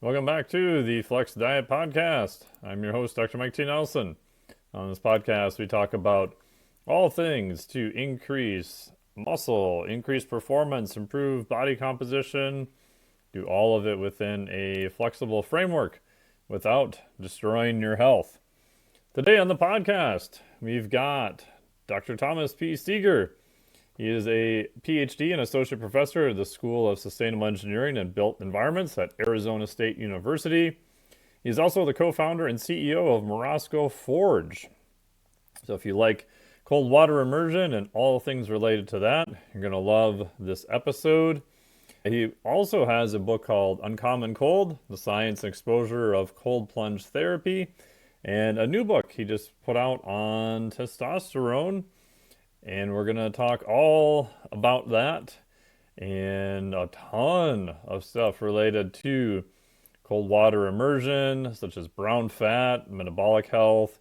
Welcome back to the Flex Diet Podcast. I'm your host, Dr. Mike T. Nelson. On this podcast, we talk about all things to increase muscle, increase performance, improve body composition, do all of it within a flexible framework without destroying your health. Today on the podcast, we've got Dr. Thomas P. Seager. He is a PhD and associate professor at the School of Sustainable Engineering and Built Environments at Arizona State University. He's also the co-founder and CEO of Morozko Forge. So if you like cold water immersion and all things related to that, you're going to love this episode. He also has a book called Uncommon Cold, The Science and Exposure of Cold Plunge Therapy, and a new book he just put out on testosterone. And we're going to talk all about that and a ton of stuff related to cold water immersion, such as brown fat, metabolic health,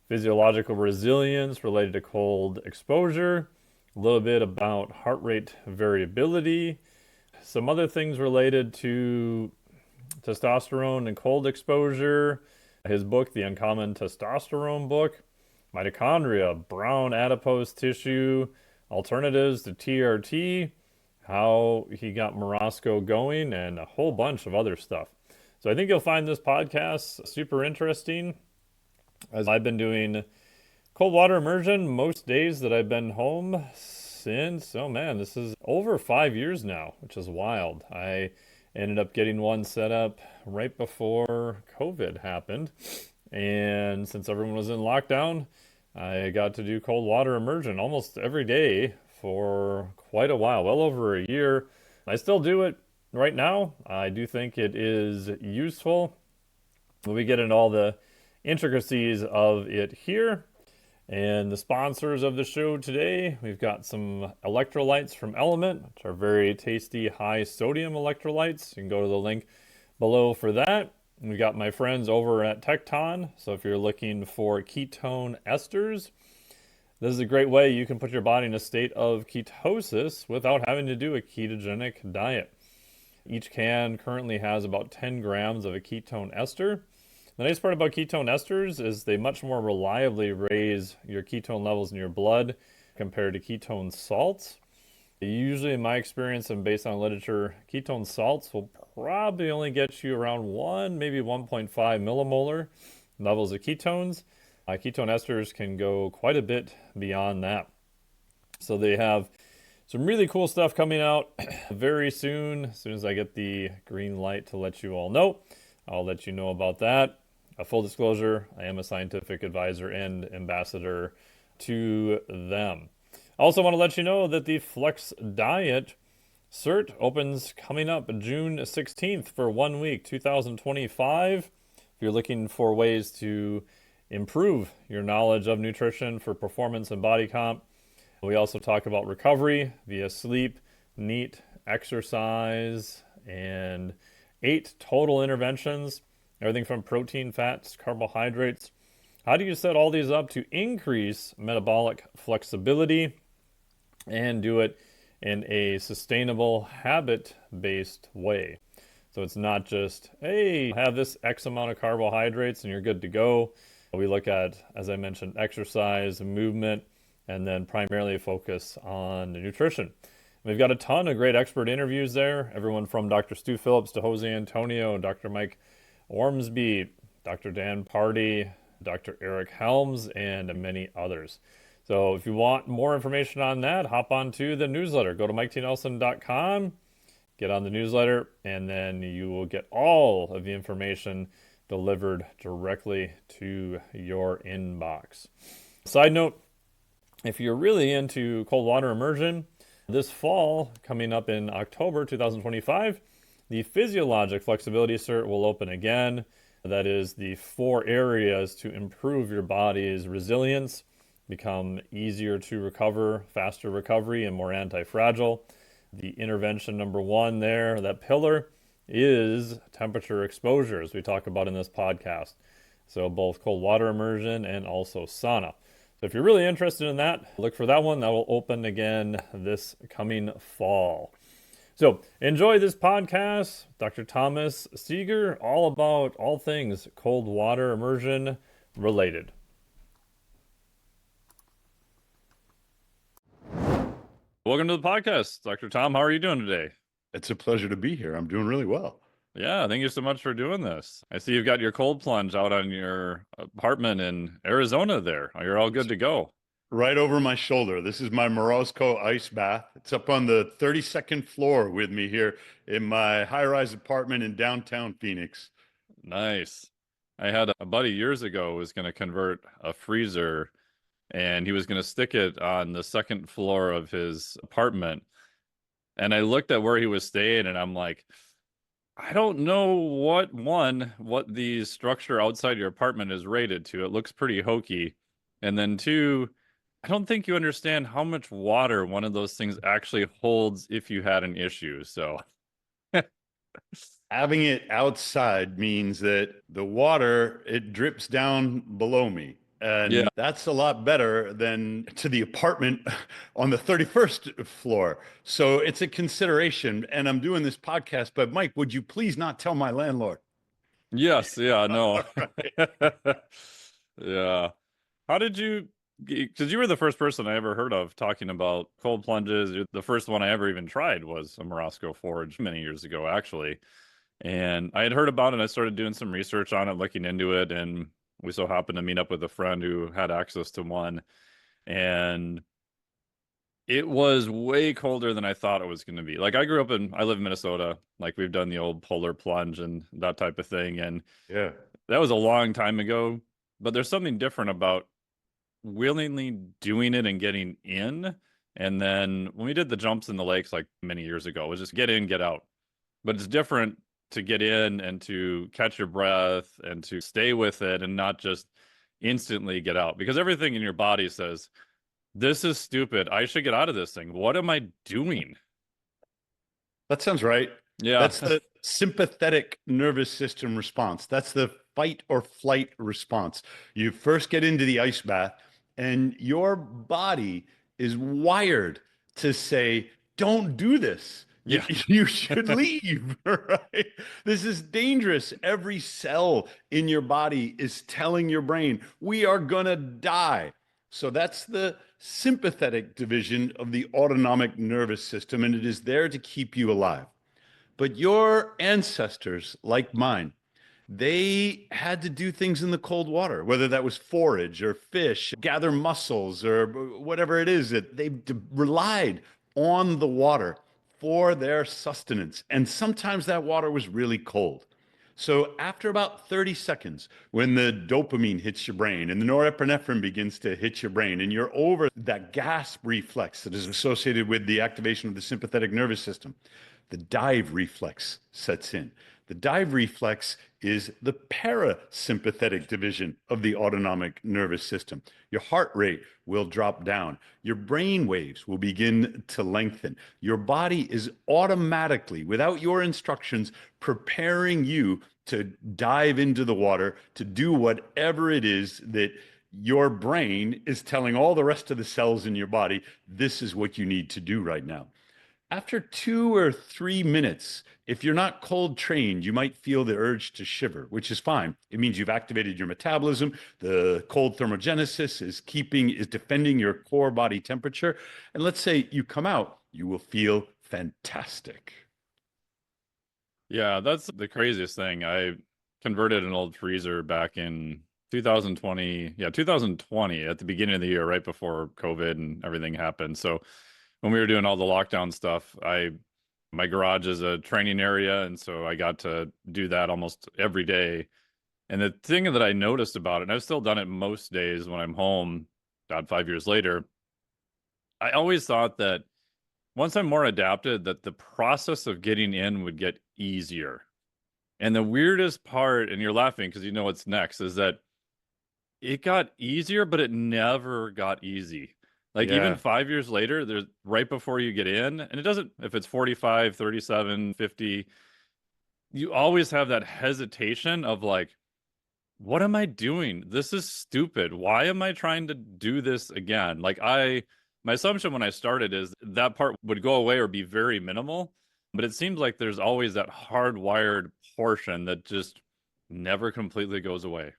physiological resilience related to cold exposure, a little bit about heart rate variability, some other things related to testosterone and cold exposure, his book, The Uncommon Testosterone Book, mitochondria, brown adipose tissue, alternatives to TRT, how he got Morozko going, and a whole bunch of other stuff. So I think you'll find this podcast super interesting, as I've been doing cold water immersion most days that I've been home since, this is over 5 years now, which is wild. I ended up getting one set up right before COVID happened. And since everyone was in lockdown, I got to do cold water immersion almost every day for quite a while, well over a year. I still do it right now. I do think it is useful. We get into all the intricacies of it here. And the sponsors of the show today, we've got some electrolytes from LMNT, which are very tasty high sodium electrolytes. You can go to the link below for that. We got my friends over at Tecton. So if you're looking for ketone esters, this is a great way you can put your body in a state of ketosis without having to do a ketogenic diet. Each can currently has about 10 grams of a ketone ester. The nice part about ketone esters is they much more reliably raise your ketone levels in your blood compared to ketone salts. Usually, in my experience and based on literature, ketone salts will probably only get you around 1, maybe 1.5 millimolar levels of ketones. Ketone esters can go quite a bit beyond that. So they have some really cool stuff coming out very soon. As soon as I get the green light to let you all know, I'll let you know about that. A full disclosure, I am a scientific advisor and ambassador to them. I also want to let you know that the Flex Diet Cert opens coming up June 16th for 1 week, 2025. If you're looking for ways to improve your knowledge of nutrition for performance and body comp, we also talk about recovery via sleep, NEAT, exercise, and 8 total interventions, everything from protein, fats, carbohydrates. How do you set all these up to increase metabolic flexibility and do it in a sustainable, habit-based way? So it's not just, hey, have this X amount of carbohydrates and you're good to go. We look at, as I mentioned, exercise, movement, and then primarily focus on nutrition. We've got a ton of great expert interviews there, everyone from Dr. Stu Phillips to Jose Antonio, Dr. Mike Ormsby, Dr. Dan Party, Dr. Eric Helms, and many others. So if you want more information on that, hop on to the newsletter. Go to MikeTNelson.com, get on the newsletter, and then you will get all of the information delivered directly to your inbox. Side note, if you're really into cold water immersion, this fall, coming up in October 2025, the Physiologic Flexibility Cert will open again. That is the 4 areas to improve your body's resilience, become easier to recover, faster recovery, and more anti-fragile. The intervention number 1 there, that pillar, is temperature exposure, as we talk about in this podcast. So both cold water immersion and also sauna. So if you're really interested in that, look for that one. That will open again this coming fall. So enjoy this podcast, Dr. Thomas Seager, all about all things cold water immersion related. Welcome to the podcast, Dr. Tom. How are you doing today? It's a pleasure to be here. I'm doing really well. Yeah, thank you so much for doing this. I see you've got your cold plunge out on your apartment in Arizona there. You're all good to go. Right over my shoulder. This is my Morozko ice bath. It's up on the 32nd floor with me here in my high-rise apartment in downtown Phoenix. Nice. I had a buddy years ago who was going to convert a freezer and he was going to stick it on the second floor of his apartment. And I looked at where he was staying and I'm like, I don't know what the structure outside your apartment is rated to. It looks pretty hokey. And then two, I don't think you understand how much water one of those things actually holds if you had an issue. So Having it outside means that the water, it drips down below me. yeah. And that's a lot better than to the apartment on the 31st floor. So it's a consideration. And I'm doing this podcast, but Mike, would you please not tell my landlord? Yes, yeah, no. All right. Yeah. How did you, because you were the first person I ever heard of talking about cold plunges. The first one I ever even tried was a Morozko Forge many years ago, actually. And I had heard about it. I started doing some research on it, looking into it. And we so happened to meet up with a friend who had access to one. And it was way colder than I thought it was going to be. Like I live in Minnesota. Like we've done the old polar plunge and that type of thing. And Yeah. that was a long time ago. But there's something different about willingly doing it and getting in. And then when we did the jumps in the lakes like many years ago, it was just get in, get out. But it's different to get in and to catch your breath and to stay with it and not just instantly get out, because everything in your body says, this is stupid. I should get out of this thing. What am I doing? That sounds right. Yeah. That's the sympathetic nervous system response. That's the fight or flight response. You first get into the ice bath, and your body is wired to say, don't do this. Yeah. You should leave, right? This is dangerous. Every cell in your body is telling your brain, we are going to die. So that's the sympathetic division of the autonomic nervous system, and it is there to keep you alive. But your ancestors, like mine, they had to do things in the cold water, whether that was forage or fish, gather mussels or whatever it is that they relied on the water for their sustenance. And sometimes that water was really cold. So after about 30 seconds, when the dopamine hits your brain and the norepinephrine begins to hit your brain and you're over that gasp reflex that is associated with the activation of the sympathetic nervous system, the dive reflex sets in. The dive reflex is the parasympathetic division of the autonomic nervous system. Your heart rate will drop down. Your brain waves will begin to lengthen. Your body is automatically, without your instructions, preparing you to dive into the water, to do whatever it is that your brain is telling all the rest of the cells in your body, this is what you need to do right now. After 2 or 3 minutes, if you're not cold trained, you might feel the urge to shiver, which is fine. It means you've activated your metabolism. The cold thermogenesis is defending your core body temperature. And let's say you come out, you will feel fantastic. Yeah, that's the craziest thing. I converted an old freezer back in 2020. Yeah, 2020 at the beginning of the year, right before COVID and everything happened. So when we were doing all the lockdown stuff, my garage is a training area, and so I got to do that almost every day. And the thing that I noticed about it, and I've still done it most days when I'm home, God, 5 years later, I always thought that once I'm more adapted, that the process of getting in would get easier. And the weirdest part, and you're laughing because you know what's next, is that it got easier, but it never got easy. Like even Yeah. 5 years later, there's right before you get in, and it doesn't, if it's 45, 37, 50, you always have that hesitation of like, what am I doing? This is stupid. Why am I trying to do this again? My assumption when I started is that part would go away or be very minimal. But it seems like there's always that hardwired portion that just never completely goes away.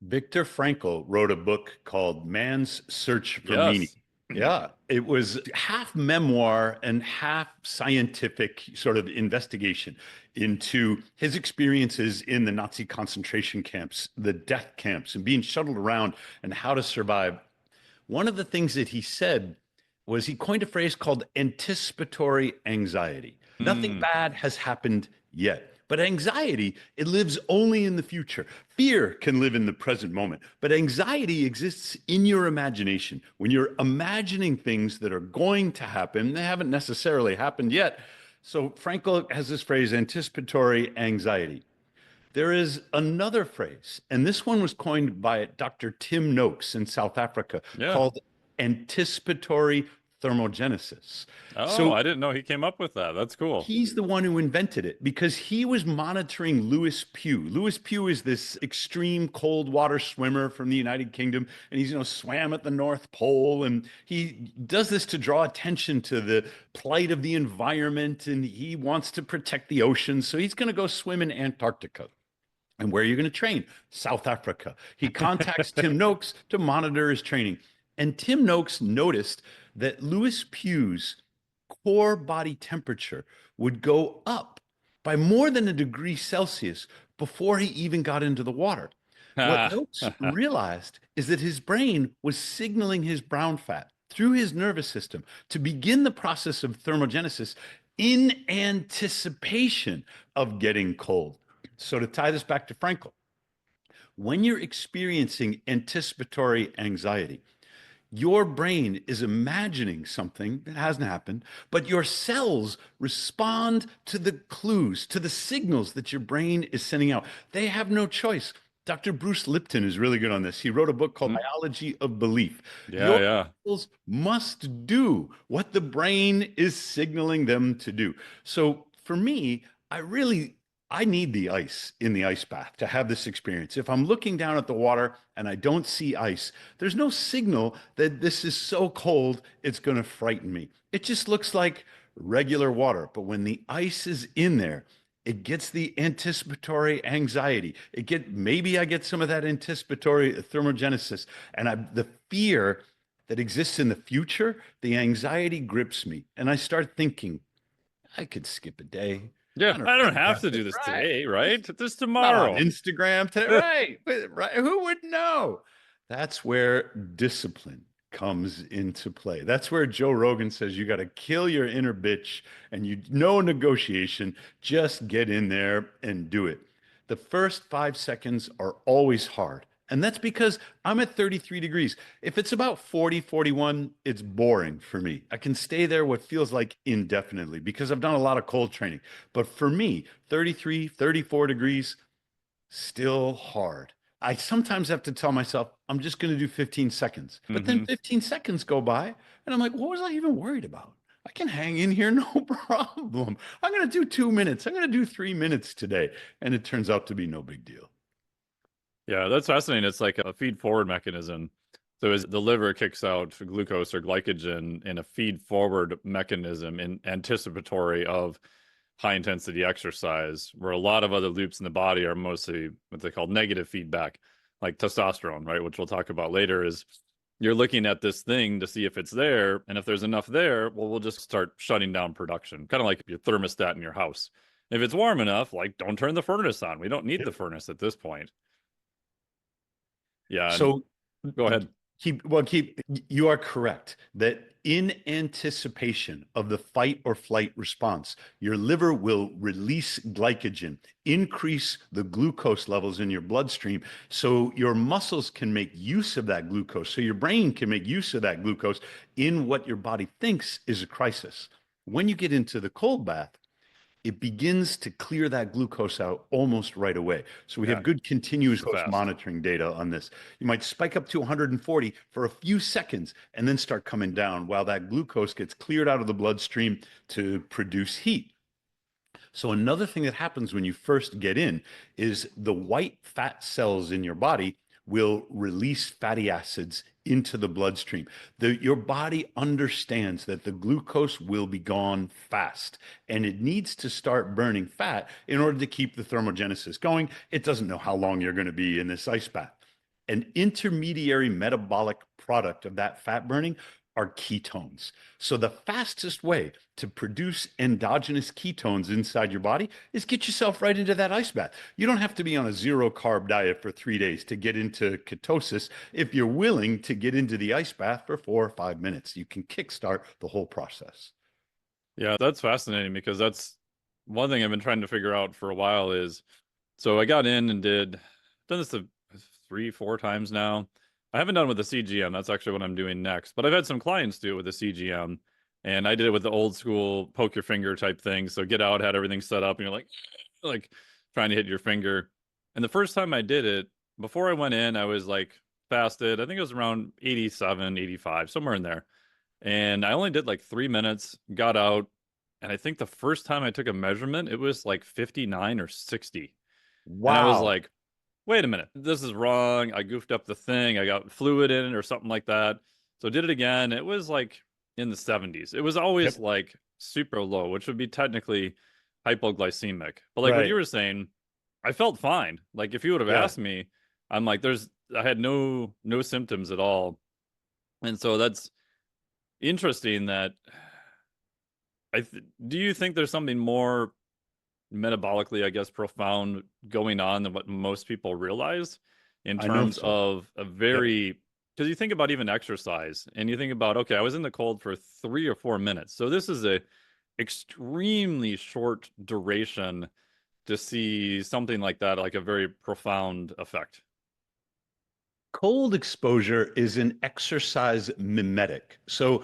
Viktor Frankl wrote a book called Man's Search for Meaning. Yes. Yeah, it was half memoir and half scientific sort of investigation into his experiences in the Nazi concentration camps, the death camps, and being shuttled around and how to survive. One of the things that he said was he coined a phrase called anticipatory anxiety. Nothing Mm. bad has happened yet. But anxiety, it lives only in the future. Fear can live in the present moment, but anxiety exists in your imagination. When you're imagining things that are going to happen, they haven't necessarily happened yet. So Frankl has this phrase, anticipatory anxiety. There is another phrase, and this one was coined by Dr. Tim Noakes in South Africa, Yeah. called anticipatory thermogenesis. Oh, So I didn't know he came up with that. That's cool. he's the one who invented it because he was monitoring Lewis Pugh. Lewis Pugh is this extreme cold water swimmer from the United Kingdom, and he's swam at the North Pole, and he does this to draw attention to the plight of the environment, and he wants to protect the oceans, so he's going to go swim in Antarctica. And where are you going to train? South Africa. He contacts Tim Noakes to monitor his training. And Tim Noakes noticed that Lewis Pugh's core body temperature would go up by more than a degree Celsius before he even got into the water. What Noakes realized is that his brain was signaling his brown fat through his nervous system to begin the process of thermogenesis in anticipation of getting cold. So to tie this back to Frankl, when you're experiencing anticipatory anxiety, your brain is imagining something that hasn't happened, but your cells respond to the clues, to the signals that your brain is sending out. They have no choice. Dr. Bruce Lipton is really good on this. He wrote a book called Biology of Belief. Yeah, Your yeah. cells must do what the brain is signaling them to do. So for me, I need the ice in the ice bath to have this experience. If I'm looking down at the water and I don't see ice, there's no signal that this is so cold, it's going to frighten me. It just looks like regular water. But when the ice is in there, it gets the anticipatory anxiety. Maybe I get some of that anticipatory thermogenesis, and the fear that exists in the future, the anxiety grips me, and I start thinking, I could skip a day. Yeah, I don't I don't really have have to to, do this right? today, right? This Not on tomorrow. Instagram today, right? Right? Who would know? That's where discipline comes into play. That's where Joe Rogan says you got to kill your inner bitch and no negotiation, just get in there and do it. The first 5 seconds are always hard. And that's because I'm at 33 degrees. If it's about 40, 41, it's boring for me. I can stay there what feels like indefinitely because I've done a lot of cold training. But for me, 33, 34 degrees, still hard. I sometimes have to tell myself, I'm just going to do 15 seconds. But then Hmm. 15 seconds go by, and I'm like, what was I even worried about? I can hang in here no problem. I'm going to do 2 minutes. I'm going to do 3 minutes today. And it turns out to be no big deal. Yeah, that's fascinating. It's like a feed forward mechanism. So as the liver kicks out glucose or glycogen in a feed forward mechanism in anticipatory of high intensity exercise, where a lot of other loops in the body are mostly what they call negative feedback, like testosterone, right? Which we'll talk about later, is you're looking at this thing to see if it's there. And if there's enough there, well, we'll just start shutting down production, kind of like your thermostat in your house. If it's warm enough, like don't turn the furnace on. We don't need the furnace at this point. Yeah, and So go ahead. you are correct that in anticipation of the fight or flight response, your liver will release glycogen, increase the glucose levels in your bloodstream so your muscles can make use of that glucose, so your brain can make use of that glucose in what your body thinks is a crisis. When you get into the cold bath, it begins to clear that glucose out almost right away. So we Yeah, have good continuous so glucose fast. monitoring data on this. You might spike up to 140 for a few seconds and then start coming down while that glucose gets cleared out of the bloodstream to produce heat. So another thing that happens when you first get in is the white fat cells in your body will release fatty acids into the bloodstream. Your body understands that the glucose will be gone fast and it needs to start burning fat in order to keep the thermogenesis going. It doesn't know how long you're going to be in this ice bath. An intermediary metabolic product of that fat burning are ketones. So the fastest way to produce endogenous ketones inside your body is get yourself right into that ice bath. You don't have to be on a zero carb diet for 3 days to get into ketosis. If you're willing to get into the ice bath for 4 or 5 minutes, you can kickstart the whole process. Yeah, that's fascinating because that's one thing I've been trying to figure out for a while is so I got in and done this 3, 4 times now. I haven't done with the CGM. That's actually what I'm doing next. But I've had some clients do it with the CGM. And I did it with the old school poke your finger type thing. So get out, had everything set up, and you're like trying to hit your finger. And the first time I did it, before I went in, I was like fasted. I think it was around 87, 85, somewhere in there. And I only did like 3 minutes, got out. And I think the first time I took a measurement, it was like 59 or 60. And I was Wow. like, wait a minute, this is wrong. I goofed up the thing. I got fluid in it or something like that. So did it again. It was like in the 70s. It was always Yep. like super low, which would be technically hypoglycemic. But like what you Right. were saying, I felt fine. Like if you would have Yeah. asked me, I'm like, I had no symptoms at all. And so that's interesting that do you think there's something more metabolically, I guess, profound going on than what most people realize in I know terms so. of a Yep. very, because you think about even exercise and you think about, okay, I was in the cold for 3 or 4 minutes. So this is a extremely short duration to see something like that, like a very profound effect. Cold exposure is an exercise mimetic. So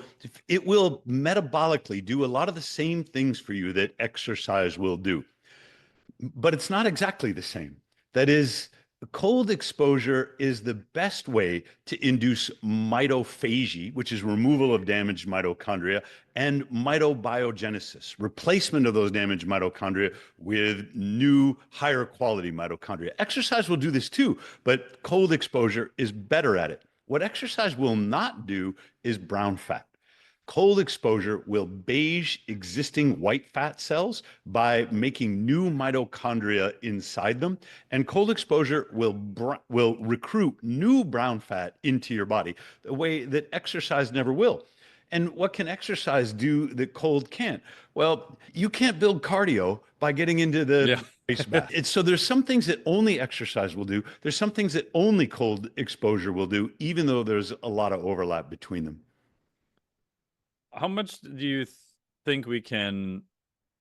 it will metabolically do a lot of the same things for you that exercise will do, but it's not exactly the same. That is, cold exposure is the best way to induce mitophagy, which is removal of damaged mitochondria, and mitobiogenesis, replacement of those damaged mitochondria with new, higher quality mitochondria. Exercise will do this too, but cold exposure is better at it. What exercise will not do is brown fat. Cold exposure will beige existing white fat cells by making new mitochondria inside them, and cold exposure will recruit new brown fat into your body the way that exercise never will. And what can exercise do that cold can't? Well, you can't build cardio by getting into Yeah. the ice bath. So there's some things that only exercise will do. There's some things that only cold exposure will do, even though there's a lot of overlap between them. How much do you think we can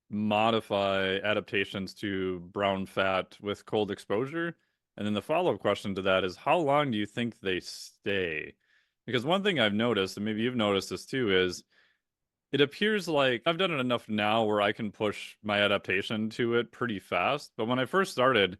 modify adaptations to brown fat with cold exposure? And then the follow-up question to that is how long do you think they stay? Because one thing I've noticed, and maybe you've noticed this too, is it appears like I've done it enough now where I can push my adaptation to it pretty fast. But when I first started,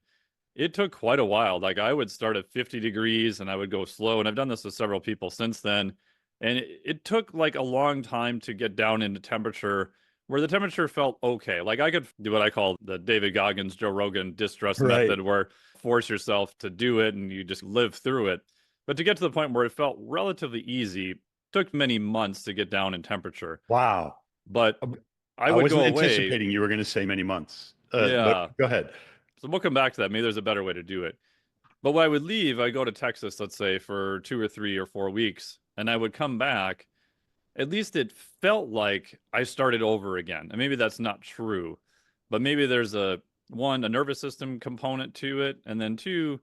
it took quite a while. Like I would start at 50 degrees and I would go slow. And I've done this with several people since then. And it took like a long time to get down into temperature where the temperature felt okay. Like I could do what I call the David Goggins, Joe Rogan distress Right. method, where force yourself to do it and you just live through it. But to get to the point where it felt relatively easy, took many months to get down in temperature. Wow. But I I would wasn't go away. anticipating you were going to say many months. But Yeah. go ahead. So we'll come back to that. Maybe there's a better way to do it. But when I would leave, I go to Texas, let's say, for 2 or 3 or 4 weeks, and I would come back. At least it felt like I started over again. And maybe that's not true, but maybe there's a nervous system component to it. And then two,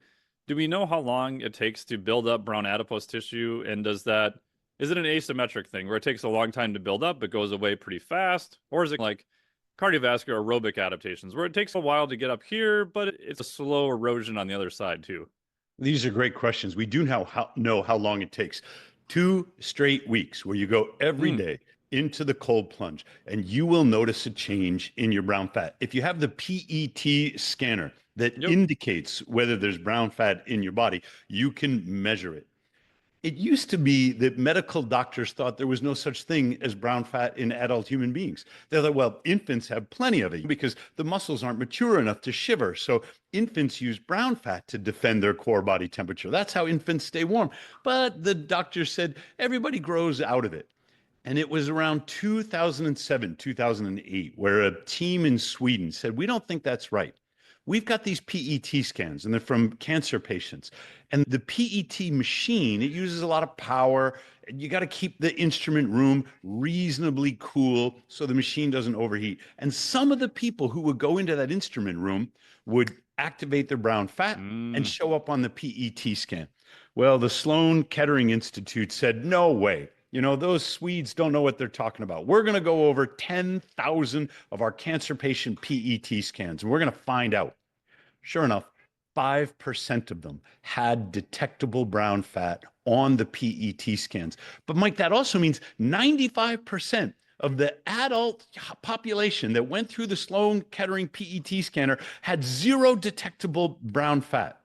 do we know how long it takes to build up brown adipose tissue? And is it an asymmetric thing where it takes a long time to build up, but goes away pretty fast? Or is it like cardiovascular aerobic adaptations where it takes a while to get up here, but it's a slow erosion on the other side too? These are great questions. We do know how long it takes. 2 straight weeks where you go every Mm, day into the cold plunge, and you will notice a change in your brown fat. If you have the PET scanner that yep. indicates whether there's brown fat in your body, you can measure it. It used to be that medical doctors thought there was no such thing as brown fat in adult human beings. They're like, well, infants have plenty of it because the muscles aren't mature enough to shiver. So infants use brown fat to defend their core body temperature. That's how infants stay warm. But the doctor said everybody grows out of it. And it was around 2007, 2008, where a team in Sweden said, we don't think that's right. We've got these PET scans, and they're from cancer patients. And the PET machine, it uses a lot of power. You got to keep the instrument room reasonably cool so the machine doesn't overheat. And some of the people who would go into that instrument room would activate their brown fat and Mm. show up on the PET scan. Well, the Sloan Kettering Institute said, no way. Those Swedes don't know what they're talking about. We're going to go over 10,000 of our cancer patient PET scans, and we're going to find out. Sure enough, 5% of them had detectable brown fat on the PET scans. But Mike, that also means 95% of the adult population that went through the Sloan Kettering PET scanner had zero detectable brown fat.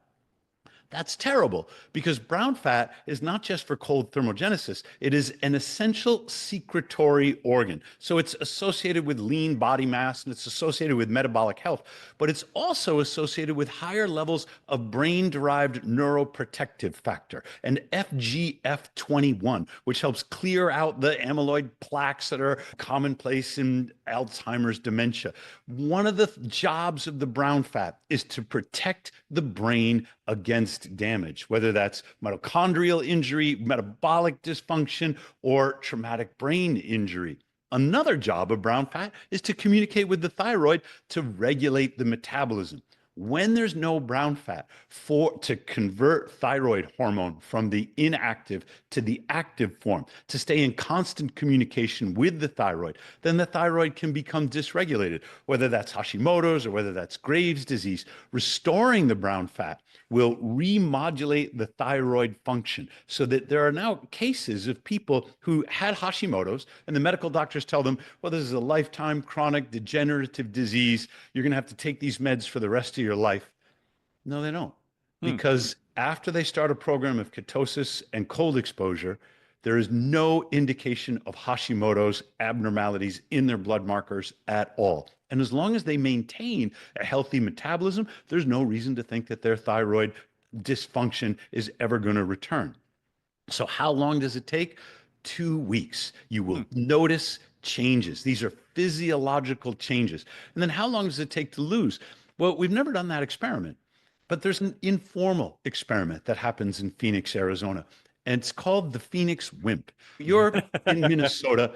That's terrible because brown fat is not just for cold thermogenesis. It is an essential secretory organ. So it's associated with lean body mass and it's associated with metabolic health, but it's also associated with higher levels of brain-derived neuroprotective factor and FGF21, which helps clear out the amyloid plaques that are commonplace in Alzheimer's dementia. One of the jobs of the brown fat is to protect the brain against damage, whether that's mitochondrial injury, metabolic dysfunction, or traumatic brain injury. Another job of brown fat is to communicate with the thyroid to regulate the metabolism. When there's no brown fat to convert thyroid hormone from the inactive to the active form, to stay in constant communication with the thyroid, then the thyroid can become dysregulated, whether that's Hashimoto's or whether that's Graves' disease. Restoring the brown fat will remodulate the thyroid function so that there are now cases of people who had Hashimoto's and the medical doctors tell them, well, this is a lifetime chronic degenerative disease. You're going to have to take these meds for the rest of your life. No, they don't. Hmm. Because after they start a program of ketosis and cold exposure, there is no indication of Hashimoto's abnormalities in their blood markers at all. And as long as they maintain a healthy metabolism, there's no reason to think that their thyroid dysfunction is ever going to return. So how long does it take? 2 weeks. You will notice changes. These are physiological changes. And then how long does it take to lose? Well, we've never done that experiment, but there's an informal experiment that happens in Phoenix, Arizona, and it's called the Phoenix Wimp. You're in Minnesota.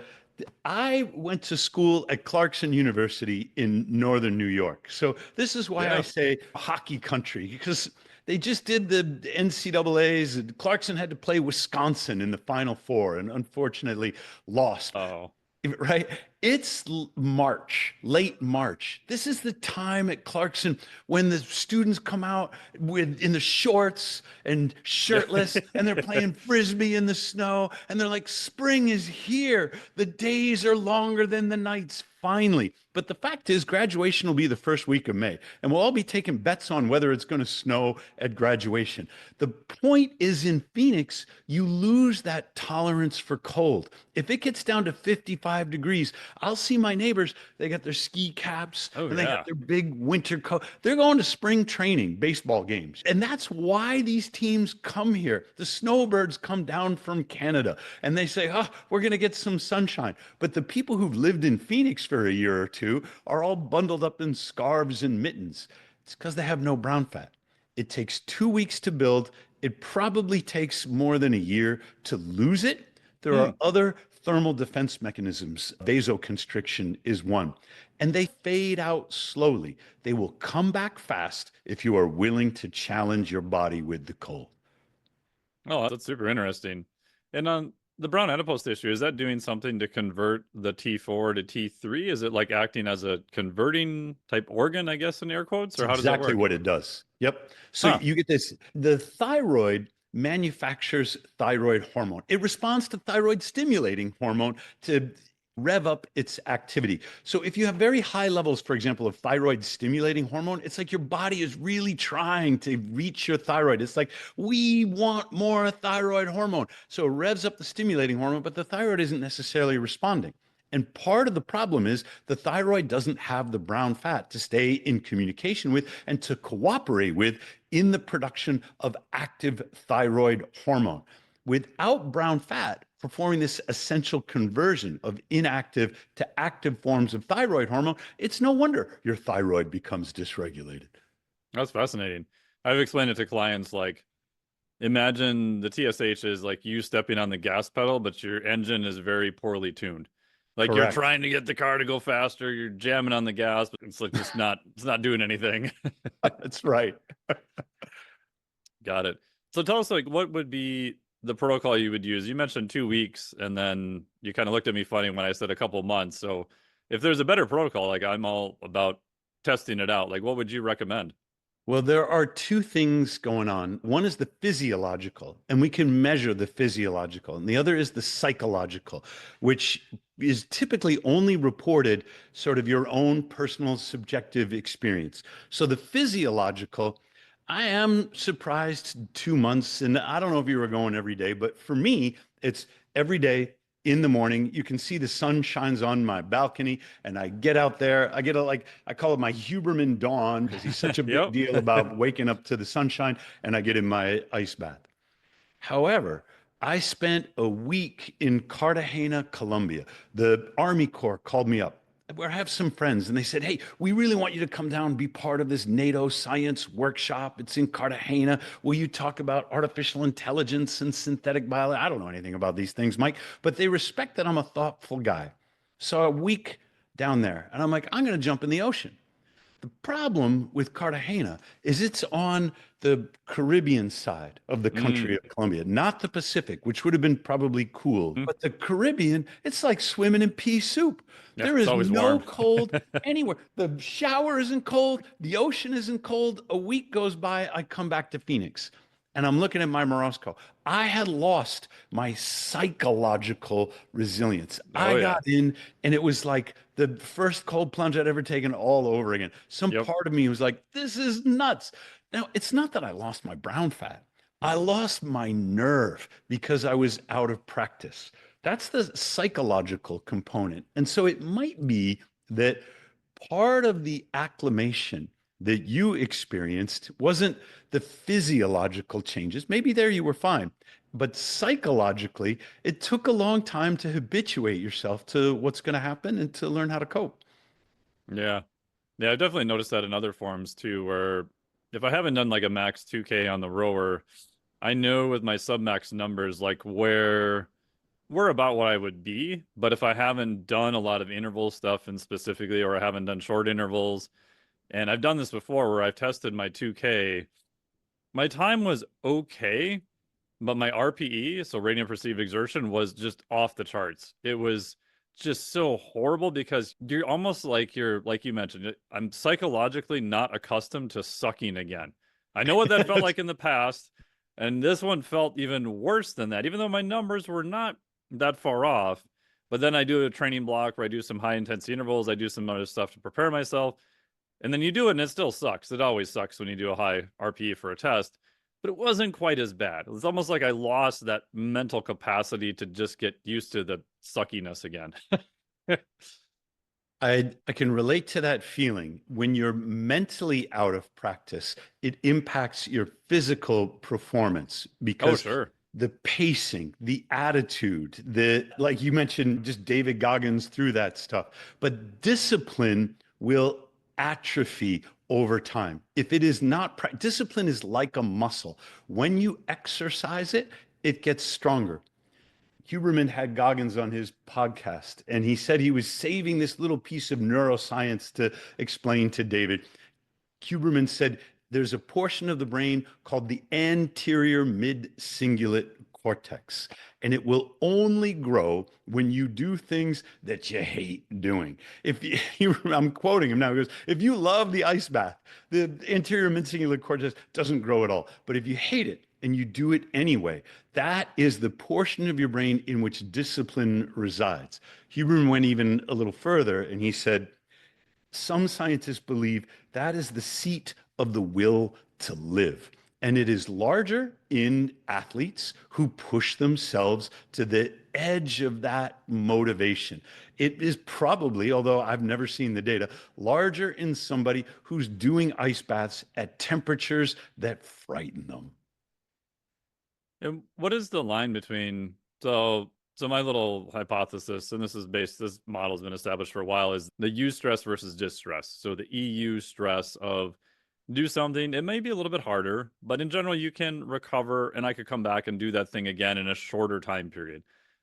I went to school at Clarkson University in northern New York. So this is why I Yeah. say hockey country, because they just did the NCAAs. And Clarkson had to play Wisconsin in the Final Four and unfortunately lost. Oh. Right? It's March, late March. This is the time at Clarkson when the students come out in the shorts and shirtless and they're playing frisbee in the snow and they're like, spring is here. The days are longer than the nights, finally. But the fact is, graduation will be the first week of May, and we'll all be taking bets on whether it's going to snow at graduation. The point is, in Phoenix, you lose that tolerance for cold. If it gets down to 55 degrees, I'll see my neighbors. They got their ski caps Oh, and they yeah. got their big winter coat. They're going to spring training, baseball games. And that's why these teams come here. The snowbirds come down from Canada and they say, oh, we're going to get some sunshine. But the people who've lived in Phoenix for a year or two are all bundled up in scarves and mittens. It's because they have no brown fat. It takes 2 weeks to build. It probably takes more than a year to lose it. There Hmm. are other thermal defense mechanisms. Vasoconstriction is one. And they fade out slowly. They will come back fast if you are willing to challenge your body with the cold. Oh, that's super interesting. And on the brown adipose tissue, is that doing something to convert the T4 to T3? Is it like acting as a converting type organ, I guess, in air quotes, It's or how does that exactly work? what it does. Yep. So Huh. you get this, the thyroid manufactures thyroid hormone. It responds to thyroid stimulating hormone to rev up its activity. So if you have very high levels, for example, of thyroid stimulating hormone, it's like your body is really trying to reach your thyroid. It's like, we want more thyroid hormone. So it revs up the stimulating hormone, but the thyroid isn't necessarily responding. And part of the problem is the thyroid doesn't have the brown fat to stay in communication with and to cooperate with in the production of active thyroid hormone. Without brown fat performing this essential conversion of inactive to active forms of thyroid hormone, it's no wonder your thyroid becomes dysregulated. That's fascinating. I've explained it to clients like, imagine the TSH is like you stepping on the gas pedal, but your engine is very poorly tuned. Like you're Correct. trying to get the car to go faster, you're jamming on the gas, but it's like just not it's not doing anything. That's right. Got it. So tell us like what would be the protocol you would use? You mentioned 2 weeks, and then you kind of looked at me funny when I said a couple months. So if there's a better protocol, like I'm all about testing it out. Like what would you recommend? Well, there are two things going on. One is the physiological, and we can measure the physiological, and the other is the psychological, which is typically only reported sort of your own personal subjective experience. So the physiological, I am surprised 2 months, and I don't know if you were going every day, but for me, it's every day in the morning. You can see the sun shines on my balcony, and I get out there. I get a, like, I call it my Huberman dawn because he's such a big Yep. deal about waking up to the sunshine, and I get in my ice bath. However, I spent a week in Cartagena, Colombia. The Army Corps called me up. I have some friends, and they said, "Hey, we really want you to come down and be part of this NATO science workshop. It's in Cartagena. Will you talk about artificial intelligence and synthetic biology?" I don't know anything about these things, Mike, but they respect that I'm a thoughtful guy. So a week down there, and I'm like, I'm going to jump in the ocean. The problem with Cartagena is it's on the Caribbean side of the country Mm. of Colombia, not the Pacific, which would have been probably cool. Mm. But the Caribbean, it's like swimming in pea soup. Yeah, There it's is always no warm. cold anywhere. The shower isn't cold. The ocean isn't cold. A week goes by, I come back to Phoenix and I'm looking at my Morozko. I had lost my psychological resilience. Oh I yeah. got in, and it was like the first cold plunge I'd ever taken all over again. Some Yep. part of me was like, this is nuts. Now, it's not that I lost my brown fat, I lost my nerve because I was out of practice. That's the psychological component. And so it might be that part of the acclimation that you experienced wasn't the physiological changes. Maybe there you were fine, but psychologically, it took a long time to habituate yourself to what's going to happen and to learn how to cope. Yeah. Yeah, I definitely noticed that in other forms too, where if I haven't done like a max 2K on the rower, I know with my submax numbers like where we're about what I would be. But if I haven't done a lot of interval stuff and specifically, or I haven't done short intervals, and I've done this before where I've tested my 2K, my time was okay, but my RPE, so radiant perceived exertion, was just off the charts. It was just so horrible because you're almost like like you mentioned, I'm psychologically not accustomed to sucking again. I know what that felt like in the past, and this one felt even worse than that, even though my numbers were not that far off. But then I do a training block where I do some high intensity intervals, I do some other stuff to prepare myself, and then you do it and it still sucks. It always sucks when you do a high RPE for a test, but it wasn't quite as bad. It was almost like I lost that mental capacity to just get used to the suckiness again. I can relate to that feeling. When you're mentally out of practice, it impacts your physical performance Oh, because sure. the pacing, the attitude, like you mentioned, just David Goggins through that stuff. But discipline will atrophy over time. If it is not, discipline is like a muscle. When you exercise it, it gets stronger. Huberman had Goggins on his podcast, and he said he was saving this little piece of neuroscience to explain to David. Huberman said there's a portion of the brain called the anterior mid-cingulate cortex, and it will only grow when you do things that you hate doing. If you, I'm quoting him now, he goes, if you love the ice bath, the anterior mid-cingulate cortex doesn't grow at all. But if you hate it, and you do it anyway. That is the portion of your brain in which discipline resides. Huberman went even a little further and he said, some scientists believe that is the seat of the will to live. And it is larger in athletes who push themselves to the edge of that motivation. It is probably, although I've never seen the data, larger in somebody who's doing ice baths at temperatures that frighten them. And what is the line between so my little hypothesis, and this model has been established for a while, is the U stress versus distress. So the EU stress of do something, it may be a little bit harder, but in general you can recover and I could come back and do that thing again in a shorter time period.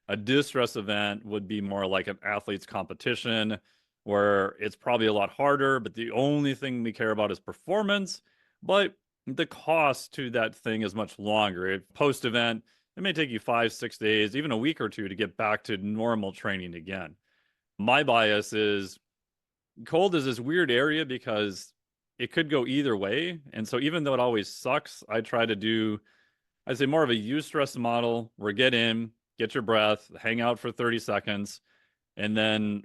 A distress event would be more like an athlete's competition where it's probably a lot harder, but the only thing we care about is performance. But the cost to that thing is much longer. Post event, it may take you 5, 6 days, even a week or two to get back to normal training again. My bias is cold is this weird area because it could go either way. And so even though it always sucks, I try to do, I'd say more of a eustress model where get in, get your breath, hang out for 30 seconds. And then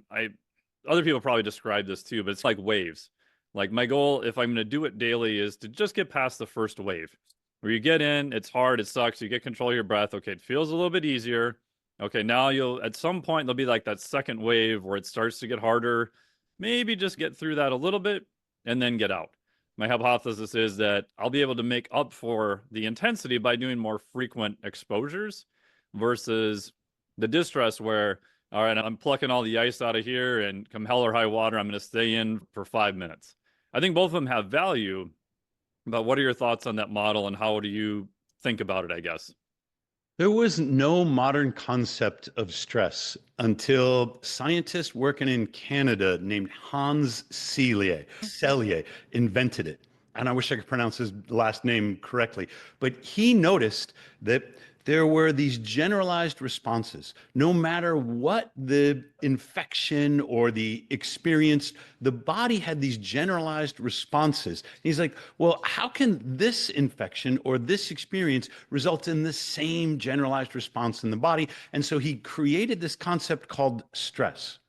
other people probably describe this too, but it's like waves. Like my goal, if I'm going to do it daily, is to just get past the first wave where you get in, it's hard, it sucks, you get control of your breath. Okay, it feels a little bit easier. Okay, now at some point, there'll be like that second wave where it starts to get harder. Maybe just get through that a little bit and then get out. My hypothesis is that I'll be able to make up for the intensity by doing more frequent exposures versus the distress where, all right, I'm plucking all the ice out of here and come hell or high water, I'm going to stay in for 5 minutes. I think both of them have value, but what are your thoughts on that model and how do you think about it, I guess? There was no modern concept of stress until scientists working in Canada named Hans Selye invented it. And I wish I could pronounce his last name correctly, but he noticed that there were these generalized responses. No matter what the infection or the experience, the body had these generalized responses. He's like, well, how can this infection or this experience result in the same generalized response in the body? And so he created this concept called stress.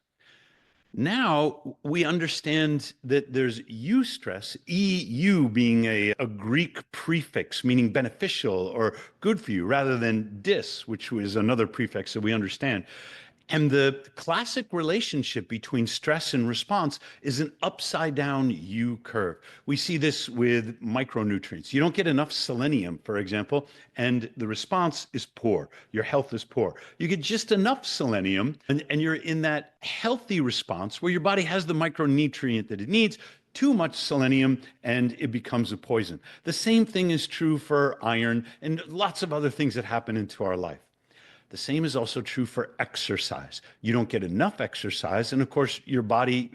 Now we understand that there's eustress, EU being a Greek prefix meaning beneficial or good for you, rather than dis, which was another prefix that we understand. And the classic relationship between stress and response is an upside down U curve. We see this with micronutrients. You don't get enough selenium, for example, and the response is poor. Your health is poor. You get just enough selenium, and you're in that healthy response where your body has the micronutrient that it needs. Too much selenium and it becomes a poison. The same thing is true for iron and lots of other things that happen into our life. The same is also true for exercise. You don't get enough exercise, and of course, your body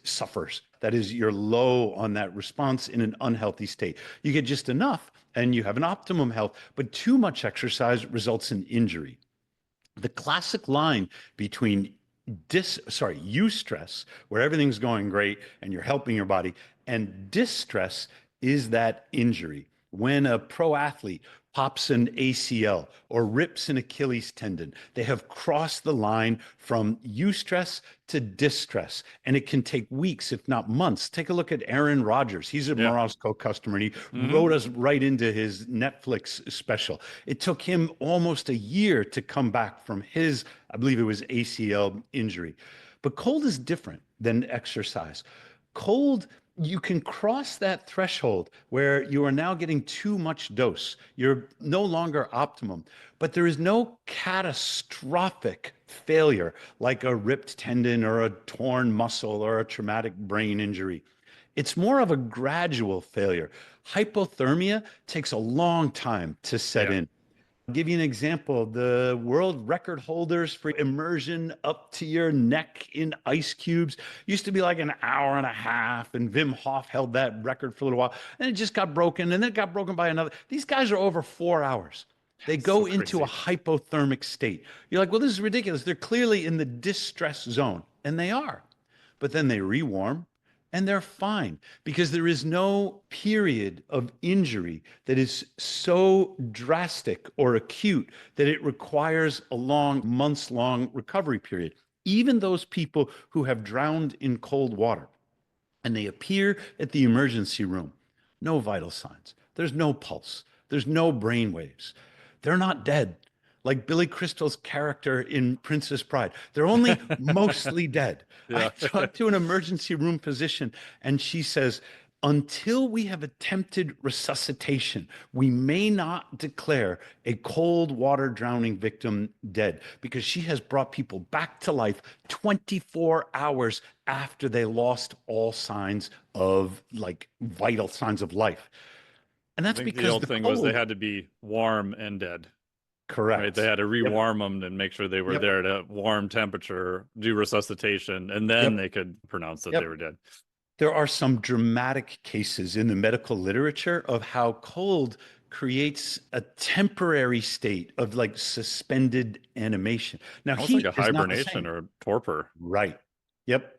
suffers. That is, you're low on that response in an unhealthy state. You get just enough, and you have an optimum health, but too much exercise results in injury. The classic line between eustress, where everything's going great and you're helping your body, and distress is that injury. When a pro athlete pops an ACL or rips an Achilles tendon, they have crossed the line from eustress to distress, and it can take weeks, if not months. Take a look at Aaron Rodgers. He's a Morozko customer, and he wrote us right into his Netflix special. It took him almost a year to come back from his, I believe it was ACL injury. But cold is different than exercise. Cold, you can cross that threshold where you are now getting too much dose. You're no longer optimum, but there is no catastrophic failure like a ripped tendon or a torn muscle or a traumatic brain injury. It's more of a gradual failure. Hypothermia takes a long time to set in. I'll give you an example. The world record holders for immersion up to your neck in ice cubes used to be like an hour and a half, and Wim Hof held that record for a little while, and it just got broken, and then it got broken by another. These guys are over 4 hours. They go into a hypothermic state. You're like, well, this is ridiculous. They're clearly in the distress zone, and they are. But then they rewarm, and they're fine because there is no period of injury that is so drastic or acute that it requires a long, months-long recovery period. Even those people who have drowned in cold water and they appear at the emergency room, no vital signs, there's no pulse, there's no brain waves. They're not dead like Billy Crystal's character in Princess Bride. They're only mostly dead. I Yeah. talked to an emergency room physician, and she says, until we have attempted resuscitation, we may not declare a cold water drowning victim dead because she has brought people back to life 24 hours after they lost all signs of like vital signs of life. And I that's think the because old the thing was they cold, had to be warm and dead, right? They correct. had to Yep. rewarm them and make sure they were Yep. there at a warm temperature, do resuscitation, and then Yep. they could pronounce that they Yep. were dead. There are some dramatic cases in the medical literature of how cold creates a temporary state of like suspended animation. Now, Almost like a heat is not the hibernation same. or a torpor. Right. Yep.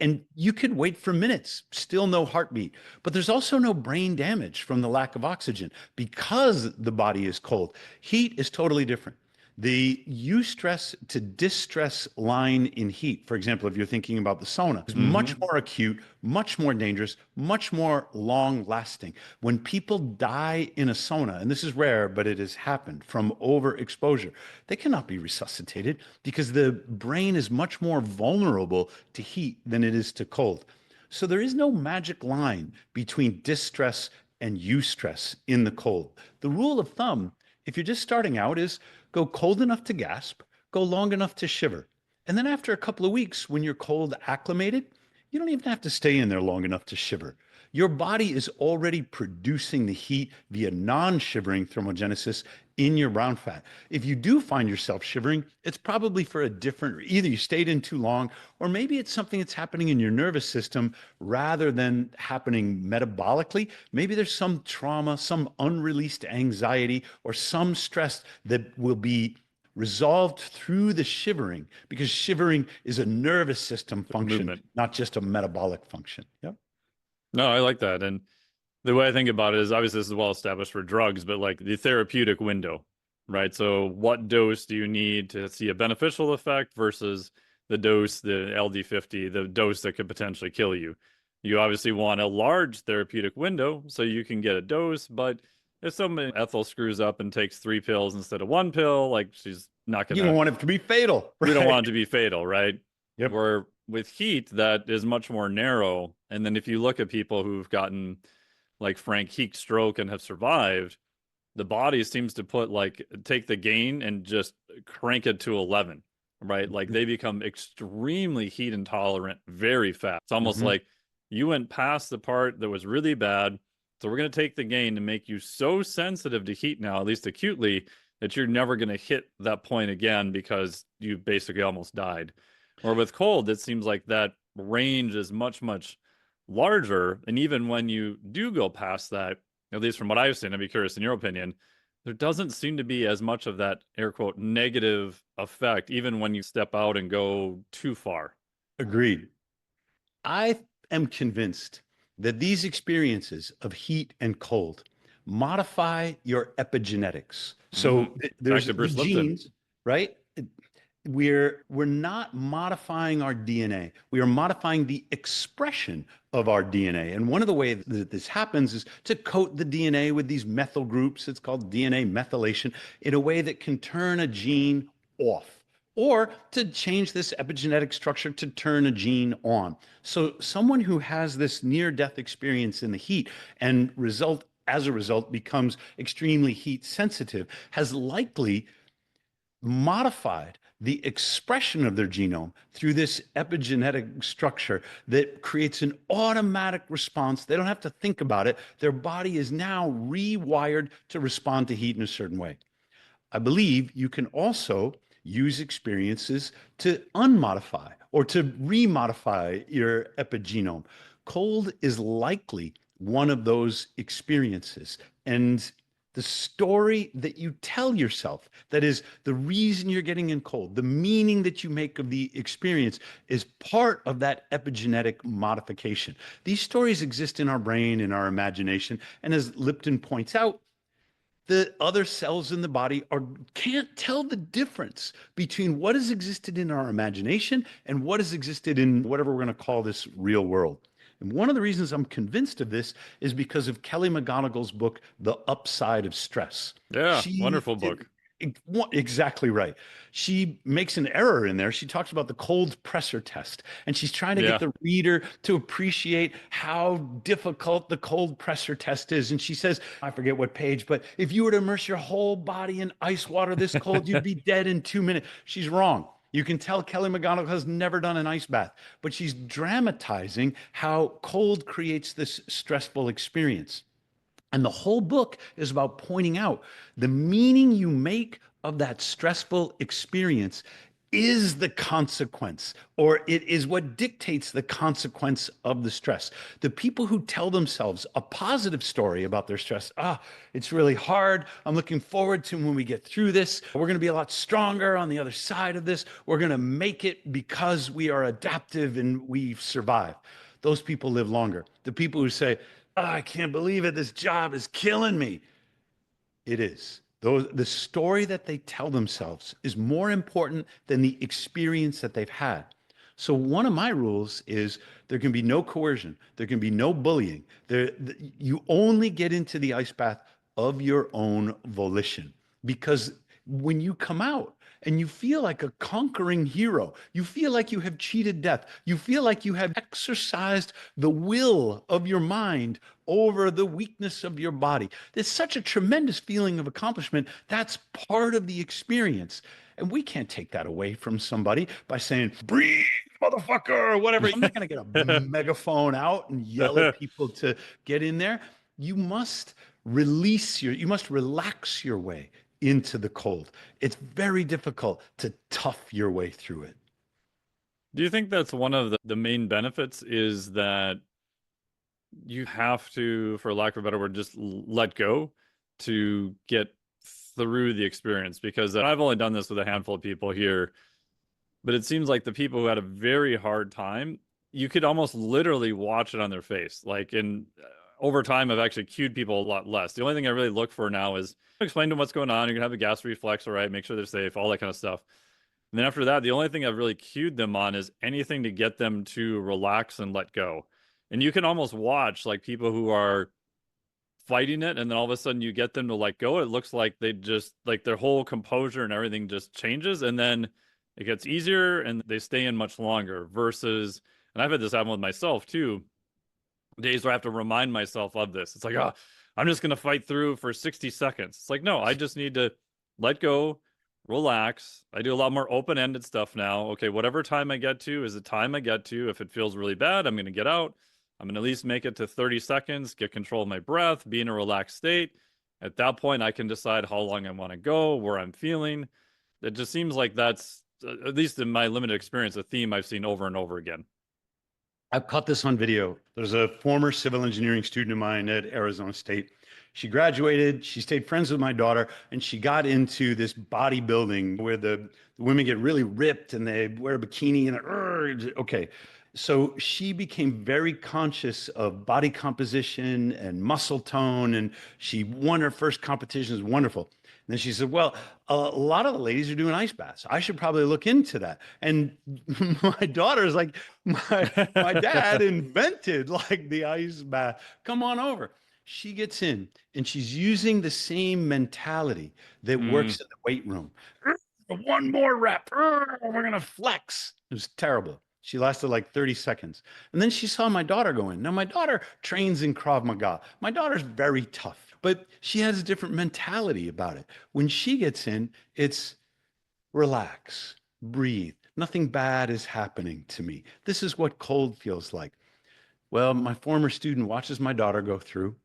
And you could wait for minutes, still no heartbeat. But there's also no brain damage from the lack of oxygen because the body is cold. Heat is totally different. The eustress to distress line in heat, for example, if you're thinking about the sauna, is much Hmm. more acute, much more dangerous, much more long lasting. When people die in a sauna, and this is rare, but it has happened from overexposure, they cannot be resuscitated because the brain is much more vulnerable to heat than it is to cold. So there is no magic line between distress and eustress in the cold. The rule of thumb, if you're just starting out, is go cold enough to gasp, go long enough to shiver. And then after a couple of weeks, when you're cold acclimated, you don't even have to stay in there long enough to shiver. Your body is already producing the heat via non-shivering thermogenesis in your brown fat. If you do find yourself shivering, it's probably for a different, either you stayed in too long, or maybe it's something that's happening in your nervous system rather than happening metabolically. Maybe there's some trauma, some unreleased anxiety, or some stress that will be resolved through the shivering because shivering is a nervous system function, Movement. not just a metabolic function. Yep. No, I like that. And the way I think about it is obviously this is well established for drugs, but like the therapeutic window, right? So what dose do you need to see a beneficial effect versus the dose, the LD50, the dose that could potentially kill you? You obviously want a large therapeutic window so you can get a dose, but if someone Ethel screws up and takes 3 pills instead of 1 pill, like she's not You don't gonna, want it to be fatal, we don't right? want it to be fatal, right? Yep. Where with heat, that is much more narrow. And then if you look at people who've gotten like Frank heat stroke and have survived, the body seems to put like take the gain and just crank it to 11, right? Like they become extremely heat intolerant very fast. It's almost Mm-hmm. like you went past the part that was really bad. So we're going to take the gain to make you so sensitive to heat now, at least acutely, that you're never going to hit that point again because you basically almost died. Or with cold, it seems like that range is much, much larger. And even when you do go past that, at least from what I've seen, I'd be curious in your opinion, there doesn't seem to be as much of that air quote negative effect, even when you step out and go too far. Agreed. I am convinced that these experiences of heat and cold modify your epigenetics. Mm-hmm. So Back there's to the Bruce Lipton. genes, right? We're not modifying our DNA. We are modifying the expression of our DNA. And one of the ways that this happens is to coat the DNA with these methyl groups. It's called DNA methylation in a way that can turn a gene off or to change this epigenetic structure to turn a gene on. So someone who has this near death experience in the heat and result as a result becomes extremely heat sensitive has likely modified the expression of their genome through this epigenetic structure that creates an automatic response. They don't have to think about it. Their body is now rewired to respond to heat in a certain way. I believe you can also use experiences to unmodify or to remodify your epigenome. Cold is likely one of those experiences. And The story that you tell yourself, that is the reason you're getting in cold, the meaning that you make of the experience, is part of that epigenetic modification. These stories exist in our brain, in our imagination. And as Lipton points out, the other cells in the body can't tell the difference between what has existed in our imagination and what has existed in whatever we're going to call this real world. And one of the reasons I'm convinced of this is because of Kelly McGonigal's book, The Upside of Stress. Yeah, wonderful book. Exactly right. She makes an error in there. She talks about the cold pressor test, and she's trying to get the reader to appreciate how difficult the cold pressor test is. And she says, I forget what page, but if you were to immerse your whole body in ice water this cold, you'd be dead in 2 minutes. She's wrong. You can tell Kelly McGonigal has never done an ice bath, but she's dramatizing how cold creates this stressful experience. And the whole book is about pointing out the meaning you make of that stressful experience is the consequence, or it is what dictates the consequence of the stress. The people who tell themselves a positive story about their stress, it's really hard. I'm looking forward to when we get through this. We're going to be a lot stronger on the other side of this. We're going to make it because we are adaptive and we survive. Those people live longer. The people who say, I can't believe it, this job is killing me. It is. The story that they tell themselves is more important than the experience that they've had. So one of my rules is there can be no coercion. There can be no bullying. You only get into the ice bath of your own volition, because when you come out and you feel like a conquering hero, you feel like you have cheated death, you feel like you have exercised the will of your mind over the weakness of your body. There's such a tremendous feeling of accomplishment. That's part of the experience. And we can't take that away from somebody by saying, breathe, motherfucker, or whatever. I'm not going to get a megaphone out and yell at people to get in there. You must you must relax your way into the cold. It's very difficult to tough your way through it. Do you think that's one of the main benefits, is that you have to, for lack of a better word, just let go to get through the experience? Because I've only done this with a handful of people here, but it seems like the people who had a very hard time, you could almost literally watch it on their face. Like over time, I've actually cued people a lot less. The only thing I really look for now is explain to them what's going on. You're gonna have a gas reflex, all right? Make sure they're safe, all that kind of stuff. And then after that, the only thing I've really cued them on is anything to get them to relax and let go. And you can almost watch like people who are fighting it, and then all of a sudden you get them to let go. It looks like they just, like, their whole composure and everything just changes, and then it gets easier and they stay in much longer. Versus, and I've had this happen with myself too, days where I have to remind myself of this. It's like, I'm just going to fight through for 60 seconds. It's like, no, I just need to let go, relax. I do a lot more open-ended stuff now. Okay, whatever time I get to is the time I get to. If it feels really bad, I'm going to get out. I'm going to at least make it to 30 seconds, get control of my breath, be in a relaxed state. At that point, I can decide how long I want to go, where I'm feeling. It just seems like that's, at least in my limited experience, a theme I've seen over and over again. I've caught this on video. There's a former civil engineering student of mine at Arizona State. She graduated, she stayed friends with my daughter, and she got into this bodybuilding where the women get really ripped and they wear a bikini and okay. So she became very conscious of body composition and muscle tone, and she won her first competitions. Wonderful. And then she said, well, a lot of the ladies are doing ice baths. I should probably look into that. And my daughter is like, my dad invented like the ice bath. Come on over. She gets in and she's using the same mentality that works in the weight room. One more rep. We're going to flex. It was terrible. She lasted like 30 seconds. And then she saw my daughter go in. Now, my daughter trains in Krav Maga. My daughter's very tough, but she has a different mentality about it. When she gets in, it's relax, breathe. Nothing bad is happening to me. This is what cold feels like. Well, my former student watches my daughter go through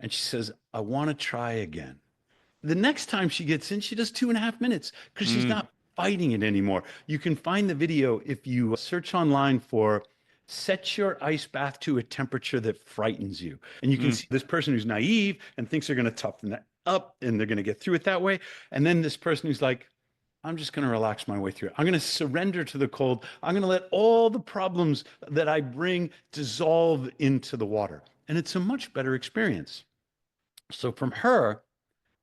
and she says, I want to try again. The next time she gets in, she does 2.5 minutes because she's not fighting it anymore. You can find the video if you search online for set your ice bath to a temperature that frightens you. And you can see this person who's naive and thinks they're going to toughen up and they're going to get through it that way. And then this person who's like, I'm just going to relax my way through it. I'm going to surrender to the cold. I'm going to let all the problems that I bring dissolve into the water. And it's a much better experience. So from her,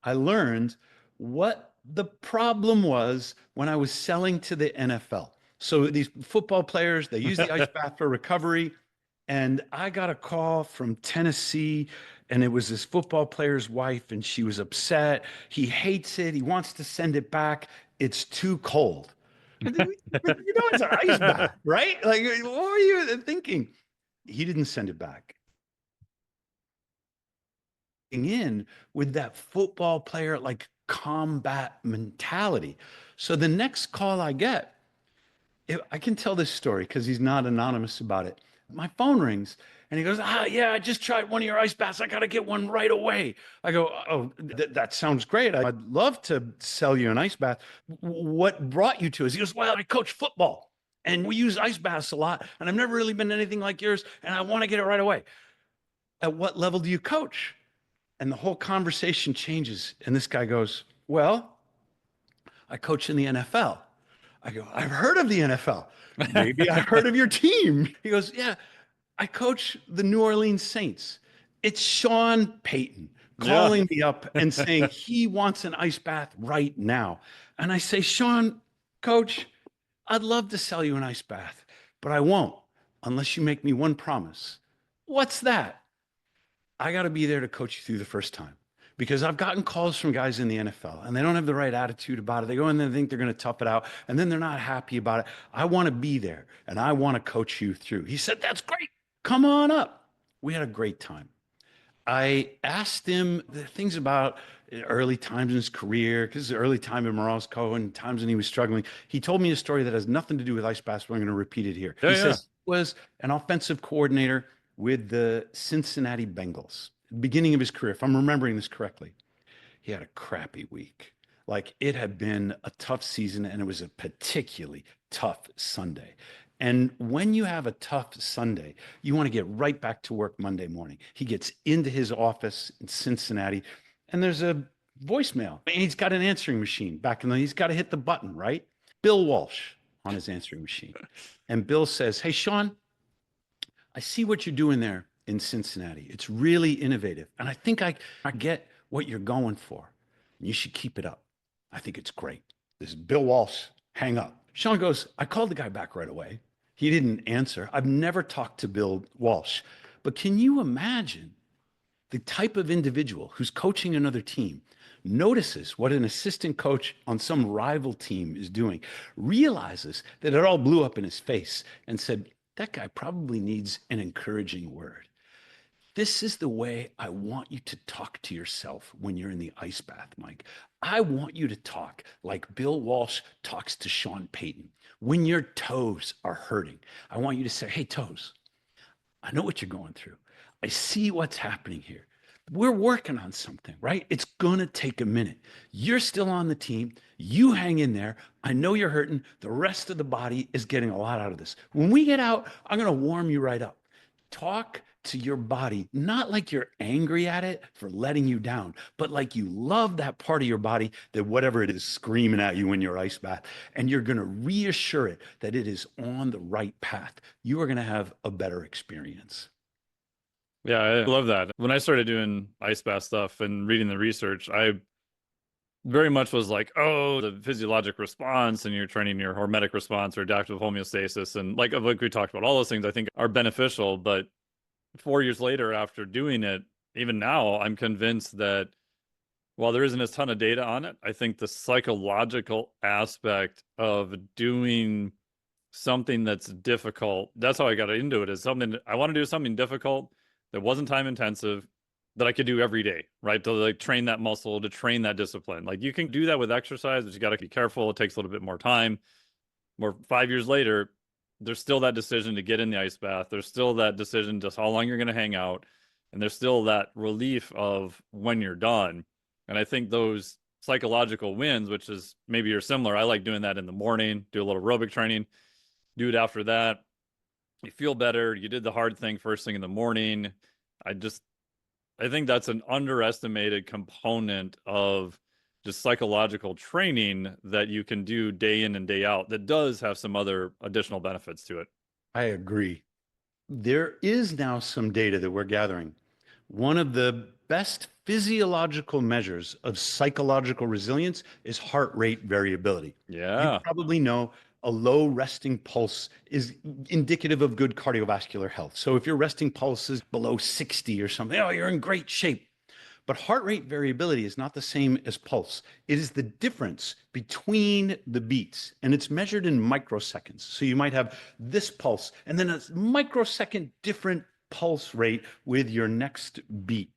I learned what the problem was when I was selling to the NFL. So these football players, they use the ice bath for recovery. And I got a call from Tennessee, and it was this football player's wife, and she was upset. He hates it. He wants to send it back. It's too cold. It's an ice bath, right? Like, what were you thinking? He didn't send it back. In with that football player, like combat mentality. So the next call I get, I can tell this story because he's not anonymous about it. My phone rings and he goes, yeah, I just tried one of your ice baths. I got to get one right away. I go, oh, that sounds great. I'd love to sell you an ice bath. What brought you to us? He goes, well, I coach football and we use ice baths a lot. And I've never really been anything like yours. And I want to get it right away. At what level do you coach? And the whole conversation changes. And this guy goes, well, I coach in the NFL. I go, I've heard of the NFL. Maybe I've heard of your team. He goes, yeah, I coach the New Orleans Saints. It's Sean Payton calling me up and saying he wants an ice bath right now. And I say, Sean, coach, I'd love to sell you an ice bath, but I won't unless you make me one promise. What's that? I got to be there to coach you through the first time because I've gotten calls from guys in the NFL and they don't have the right attitude about it. They go in there and think they're going to tough it out and then they're not happy about it. I want to be there and I want to coach you through. He said, that's great. Come on up. We had a great time. I asked him the things about early times in his career, because the early time in Morozko and times when he was struggling. He told me a story that has nothing to do with ice baths, but I'm going to repeat it here. He says he was an offensive coordinator with the Cincinnati Bengals, beginning of his career, if I'm remembering this correctly. He had a crappy week. Like it had been a tough season and it was a particularly tough Sunday. And when you have a tough Sunday, you want to get right back to work Monday morning. He gets into his office in Cincinnati and there's a voicemail. And he's got an answering machine back in the, he's got to hit the button, right? Bill Walsh on his answering machine. And Bill says, hey, Sean, I see what you're doing there in Cincinnati. It's really innovative. And I think I get what you're going for. You should keep it up. I think it's great. This is Bill Walsh. Hang up. Sean goes, I called the guy back right away. He didn't answer. I've never talked to Bill Walsh. But can you imagine the type of individual who's coaching another team, notices what an assistant coach on some rival team is doing, realizes that it all blew up in his face and said, that guy probably needs an encouraging word. This is the way I want you to talk to yourself when you're in the ice bath, Mike. I want you to talk like Bill Walsh talks to Sean Payton. When your toes are hurting, I want you to say, hey, toes, I know what you're going through. I see what's happening here. We're working on something, right? It's going to take a minute. You're still on the team. You hang in there. I know you're hurting. The rest of the body is getting a lot out of this. When we get out, I'm going to warm you right up. Talk to your body, not like you're angry at it for letting you down, but like you love that part of your body that whatever it is screaming at you in your ice bath, and you're going to reassure it that it is on the right path. You are going to have a better experience. Yeah, I love that. When I started doing ice bath stuff and reading the research, I very much was like, oh, the physiologic response and you're training your hormetic response or adaptive homeostasis. And like we talked about, all those things I think are beneficial. But 4 years later, after doing it, even now, I'm convinced that while there isn't a ton of data on it, I think the psychological aspect of doing something that's difficult, that's how I got into it, is something I want to do something difficult that wasn't time intensive, that I could do every day, right? To like train that muscle, to train that discipline. Like you can do that with exercise, but you got to be careful. It takes a little bit more time. Or 5 years later, there's still that decision to get in the ice bath. There's still that decision just how long you're going to hang out. And there's still that relief of when you're done. And I think those psychological wins, which is maybe you're similar. I like doing that in the morning, do a little aerobic training, do it after that. You feel better. You did the hard thing first thing in the morning. I I think that's an underestimated component of just psychological training that you can do day in and day out that does have some other additional benefits to it. I agree. There is now some data that we're gathering. One of the best physiological measures of psychological resilience is heart rate variability. You Yeah. probably know a low resting pulse is indicative of good cardiovascular health. So if your resting pulse is below 60 or something, oh, you're in great shape. But heart rate variability is not the same as pulse. It is the difference between the beats, and it's measured in microseconds. So you might have this pulse and then a microsecond different pulse rate with your next beat.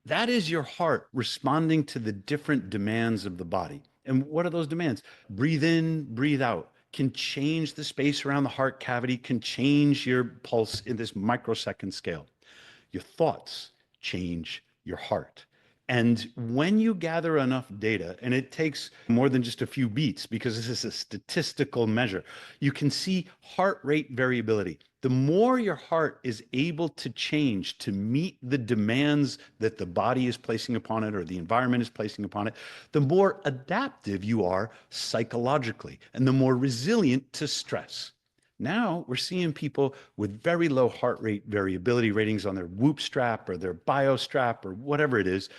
That is your heart responding to the different demands of the body. And what are those demands? Breathe in, breathe out. Can change the space around the heart cavity, can change your pulse in this microsecond scale. Your thoughts change your heart. And when you gather enough data, and it takes more than just a few beats because this is a statistical measure, you can see heart rate variability. The more your heart is able to change to meet the demands that the body is placing upon it or the environment is placing upon it, the more adaptive you are psychologically and the more resilient to stress. Now we're seeing people with very low heart rate variability ratings on their Whoop strap or their Bio strap or whatever it is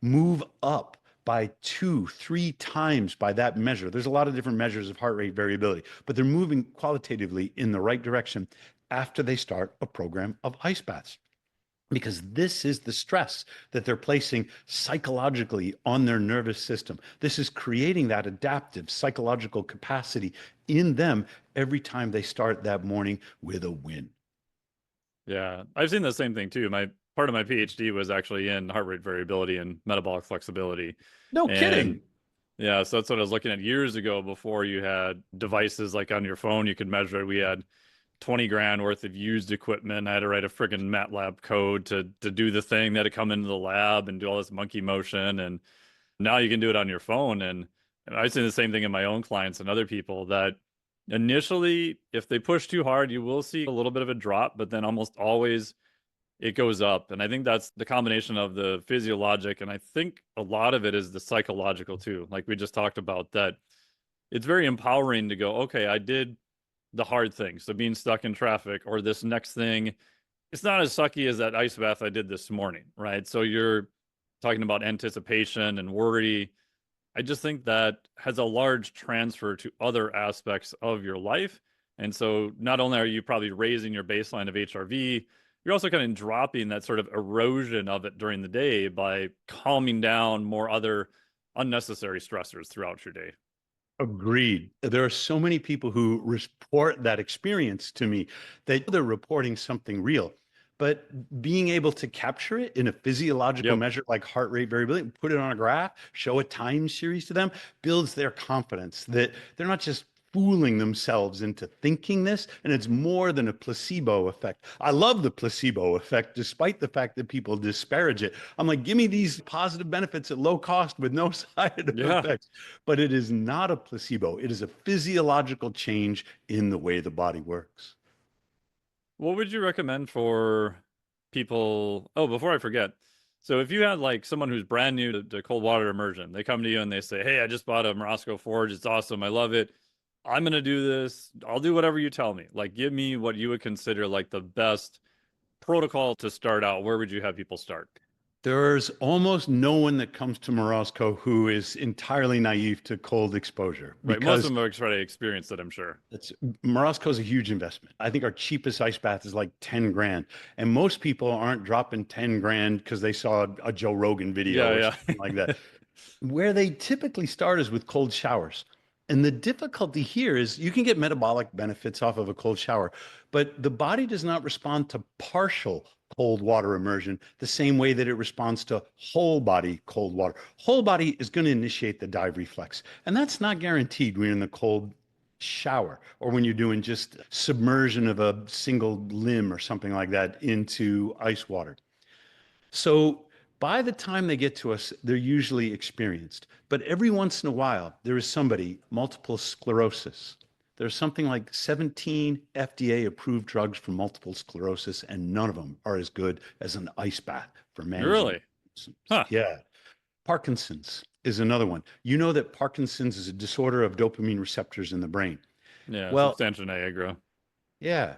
move up by 2, 3 times by that measure. There's a lot of different measures of heart rate variability, but they're moving qualitatively in the right direction after they start a program of ice baths. Because this is the stress that they're placing psychologically on their nervous system. This is creating that adaptive psychological capacity in them every time they start that morning with a win. Yeah. I've seen the same thing too. My part of my PhD was actually in heart rate variability and metabolic flexibility. No And kidding. yeah, so that's what I was looking at years ago before you had devices like on your phone you could measure it. We had 20 grand worth of used equipment. I had to write a friggin' MATLAB code to do the thing. They had to come into the lab and do all this monkey motion. And now you can do it on your phone. And I've seen the same thing in my own clients and other people that initially, if they push too hard, you will see a little bit of a drop, but then almost always it goes up. And I think that's the combination of the physiologic. And I think a lot of it is the psychological too. Like we just talked about, that it's very empowering to go, okay, I did the hard thing. So being stuck in traffic or this next thing, it's not as sucky as that ice bath I did this morning, right? So you're talking about anticipation and worry. I just think that has a large transfer to other aspects of your life. And so not only are you probably raising your baseline of HRV, you're also kind of dropping that sort of erosion of it during the day by calming down more other unnecessary stressors throughout your day. Agreed. There are so many people who report that experience to me that they're reporting something real. But being able to capture it in a physiological Yep. measure like heart rate variability, put it on a graph, show a time series to them, builds their confidence that they're not just fooling themselves into thinking this, and it's more than a placebo effect. I love the placebo effect, despite the fact that people disparage it. I'm like, give me these positive benefits at low cost with no side Yeah. effects. But it is not a placebo. It is a physiological change in the way the body works. What would you recommend for people? Oh, before I forget. So if you had like someone who's brand new to cold water immersion, they come to you and they say, "Hey, I just bought a Morozko Forge. It's awesome. I love it. I'm gonna do this. I'll do whatever you tell me. Like, give me what you would consider like the best protocol to start out. Where would you have people start?" There's almost no one that comes to Morozko who is entirely naive to cold exposure Right. Most of because them have already experienced it, I'm sure. it's Morozko is a huge investment. I think our cheapest ice bath is like 10 grand. And most people aren't dropping 10 grand because they saw a Joe Rogan video or Yeah, something like yeah. that. Where they typically start is with cold showers. And the difficulty here is you can get metabolic benefits off of a cold shower, but the body does not respond to partial cold water immersion the same way that it responds to whole body cold water. Whole body is going to initiate the dive reflex, and that's not guaranteed when you're in the cold shower or when you're doing just submersion of a single limb or something like that into ice water. So by the time they get to us, they're usually experienced. But every once in a while, there is somebody, multiple sclerosis. There's something like 17 FDA approved drugs for multiple sclerosis, and none of them are as good as an ice bath. for managing Really? symptoms. Huh. Yeah. Parkinson's is another one. You know that Parkinson's is a disorder of dopamine receptors in the brain. Yeah, Well, substantia nigra. yeah.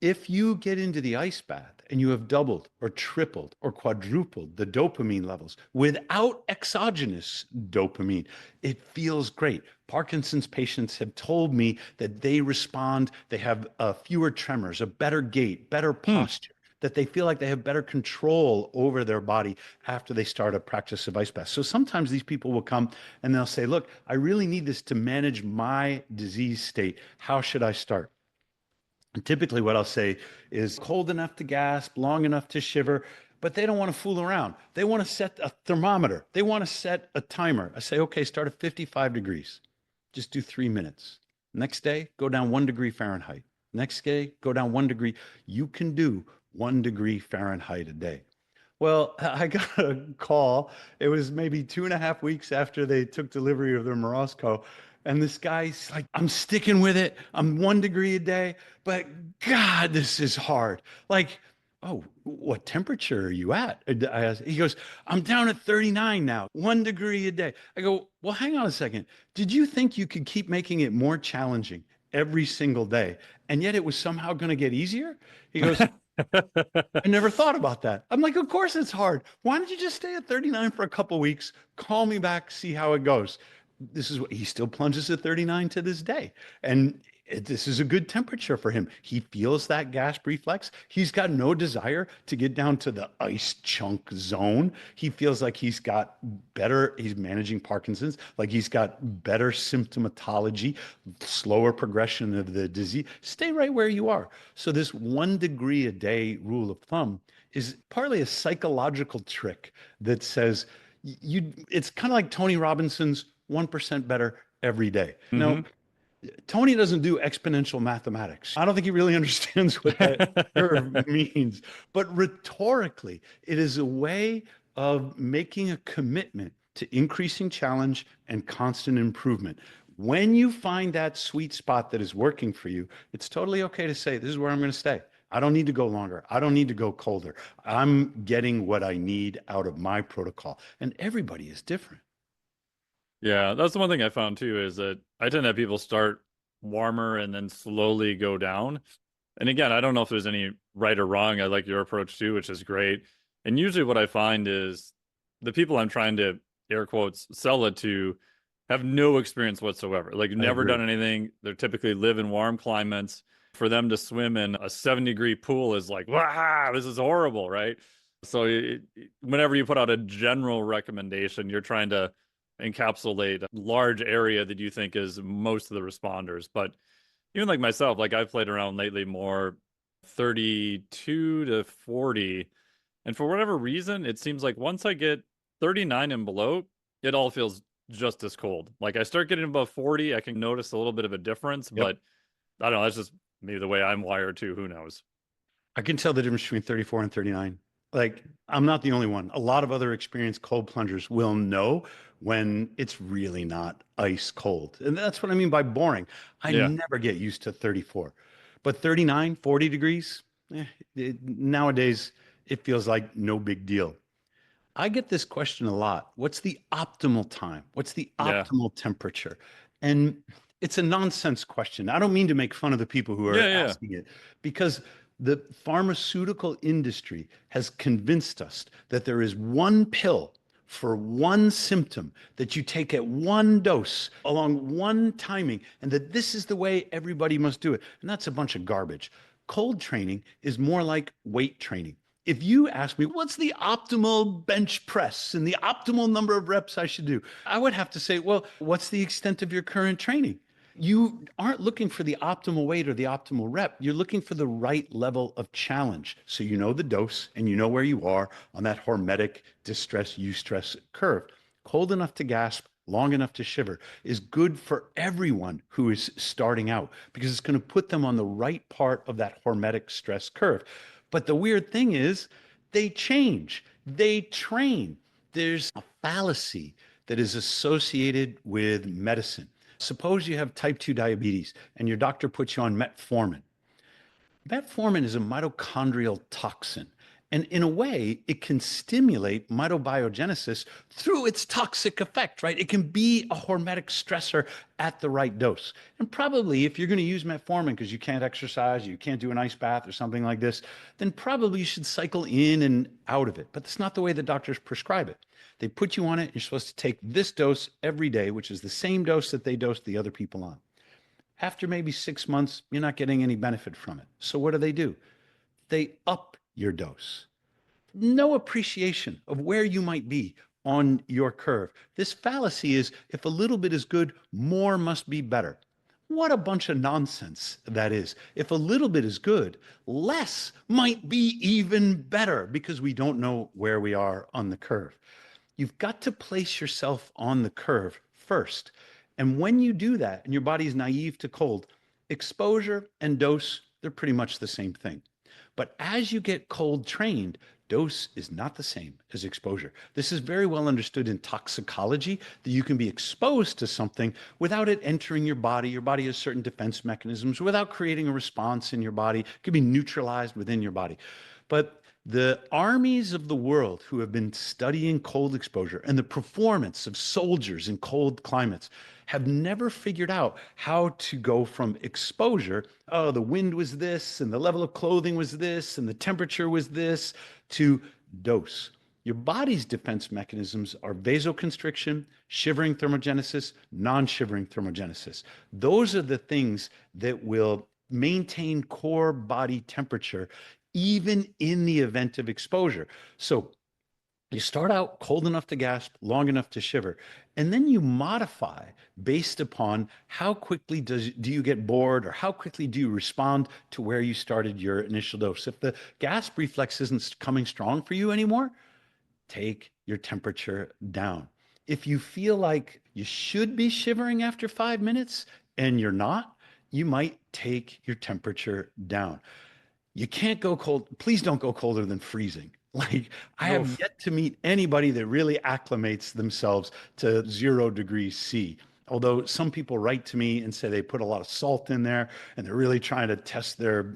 If you get into the ice bath and you have doubled or tripled or quadrupled the dopamine levels without exogenous dopamine, it feels great. Parkinson's patients have told me that they respond, they have fewer tremors, a better gait, better Hmm. posture, that they feel like they have better control over their body after they start a practice of ice bath. So sometimes these people will come and they'll say, look, I really need this to manage my disease state. How should I start? And typically, what I'll say is cold enough to gasp, long enough to shiver, but they don't want to fool around. They want to set a thermometer, they want to set a timer. I say, okay, start at 55 degrees, just do 3 minutes. Next day, go down 1 degree Fahrenheit. Next day, go down 1 degree. You can do 1 degree Fahrenheit a day. Well, I got a call. It was maybe 2.5 weeks after they took delivery of their Morozko. And this guy's like, I'm sticking with it. I'm 1 degree a day, but God, this is hard. Like, oh, what temperature are you at? I asked, he goes, I'm down at 39 now, 1 degree a day. I go, well, hang on a second. Did you think you could keep making it more challenging every single day? And yet it was somehow going to get easier? He goes, I never thought about that. I'm like, of course it's hard. Why don't you just stay at 39 for a couple weeks? Call me back, see how it goes. This is what he still plunges at 39 to this day. And this is a good temperature for him. He feels that gasp reflex. He's got no desire to get down to the ice chunk zone. He feels like he's got better, he's managing Parkinson's, like he's got better symptomatology, slower progression of the disease. Stay right where you are. So this 1 degree a day rule of thumb is partly a psychological trick that says it's kind of like Tony Robinson's 1% better every day. Hmm. Now, Tony doesn't do exponential mathematics. I don't think he really understands what that curve means. But rhetorically, it is a way of making a commitment to increasing challenge and constant improvement. When you find that sweet spot that is working for you, it's totally okay to say, this is where I'm going to stay. I don't need to go longer. I don't need to go colder. I'm getting what I need out of my protocol. And everybody is different. Yeah, that's the one thing I found too is that I tend to have people start warmer and then slowly go down. And again, I don't know if there's any right or wrong. I like your approach too, which is great. And usually what I find is the people I'm trying to air quotes sell it to have no experience whatsoever. Like I never done agree. anything. They typically live in warm climates. For them to swim in a 7-degree pool is like, wow, this is horrible, right? So whenever you put out a general recommendation, you're trying to encapsulate a large area that you think is most of the responders. But even like myself, like I've played around lately more 32 to 40. And for whatever reason, it seems like once I get 39 and below, it all feels just as cold. Like I start getting above 40, I can notice a little bit of a difference, Yep. but I don't know, that's just maybe the way I'm wired too. Who knows? I can tell the difference between 34 and 39. Like, I'm not the only one. A lot of other experienced cold plungers will know when it's really not ice cold. And that's what I mean by boring. I Yeah. never get used to 34. But 39, 40 degrees, nowadays, it feels like no big deal. I get this question a lot. What's the optimal time? What's the Yeah. optimal temperature? And it's a nonsense question. I don't mean to make fun of the people who Yeah. are Yeah. asking it because the pharmaceutical industry has convinced us that there is one pill for one symptom that you take at one dose along one timing, and that this is the way everybody must do it. And that's a bunch of garbage. Cold training is more like weight training. If you ask me, what's the optimal bench press and the optimal number of reps I should do? I would have to say, well, what's the extent of your current training? You aren't looking for the optimal weight or the optimal rep. You're looking for the right level of challenge. So you know the dose and you know where you are on that hormetic distress eustress curve. Cold enough to gasp, long enough to shiver is good for everyone who is starting out because it's going to put them on the right part of that hormetic stress curve. But the weird thing is, they change, they train. There's a fallacy that is associated with medicine. Suppose you have type 2 diabetes and your doctor puts you on metformin. Metformin is a mitochondrial toxin. And in a way, it can stimulate mitobiogenesis through its toxic effect, right? It can be a hormetic stressor at the right dose. And probably if you're going to use metformin because you can't exercise, you can't do an ice bath or something like this, then probably you should cycle in and out of it. But that's not the way the doctors prescribe it. They put you on it. You're supposed to take this dose every day, which is the same dose that they dosed the other people on. After maybe 6 months, you're not getting any benefit from it. So what do? They up your dose. No appreciation of where you might be on your curve. This fallacy is if a little bit is good, more must be better. What a bunch of nonsense that is. If a little bit is good, less might be even better because we don't know where we are on the curve. You've got to place yourself on the curve first. And when you do that, and your body is naive to cold, exposure and dose, they're pretty much the same thing. But as you get cold trained, dose is not the same as exposure. This is very well understood in toxicology that you can be exposed to something without it entering your body. Your body has certain defense mechanisms without creating a response in your body. It can be neutralized within your body. But the armies of the world who have been studying cold exposure and the performance of soldiers in cold climates have never figured out how to go from exposure, oh, the wind was this, and the level of clothing was this, and the temperature was this, to dose. Your body's defense mechanisms are vasoconstriction, shivering thermogenesis, non-shivering thermogenesis. Those are the things that will maintain core body temperature even in the event of exposure. So you start out cold enough to gasp, long enough to shiver, and then you modify based upon how quickly do you get bored or how quickly do you respond to where you started your initial dose. If the gasp reflex isn't coming strong for you anymore, take your temperature down. If you feel like you should be shivering after 5 minutes and you're not, you might take your temperature down. You can't go cold. Please don't go colder than freezing. Like, I have yet to meet anybody that really acclimates themselves to 0 degrees C. Although some people write to me and say they put a lot of salt in there and they're really trying to test their.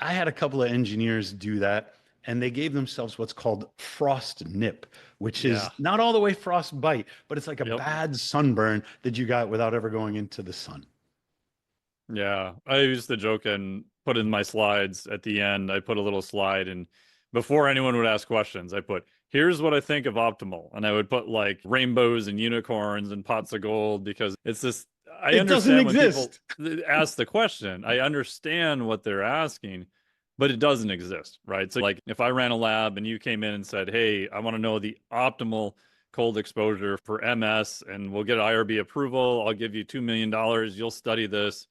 I had a couple of engineers do that, and they gave themselves what's called frost nip, which is not all the way frostbite, but it's like a bad sunburn that you got without ever going into the sun. Yeah, I used to joke and put in my slides at the end. I put a little slide, and before anyone would ask questions, I put, here's what I think of optimal. And I would put like rainbows and unicorns and pots of gold because it's this. I understand when people ask the question, I understand what they're asking, but it doesn't exist, right? So, like, if I ran a lab and you came in and said, hey, I want to know the optimal cold exposure for MS and we'll get IRB approval, I'll give you $2 million, you'll study this.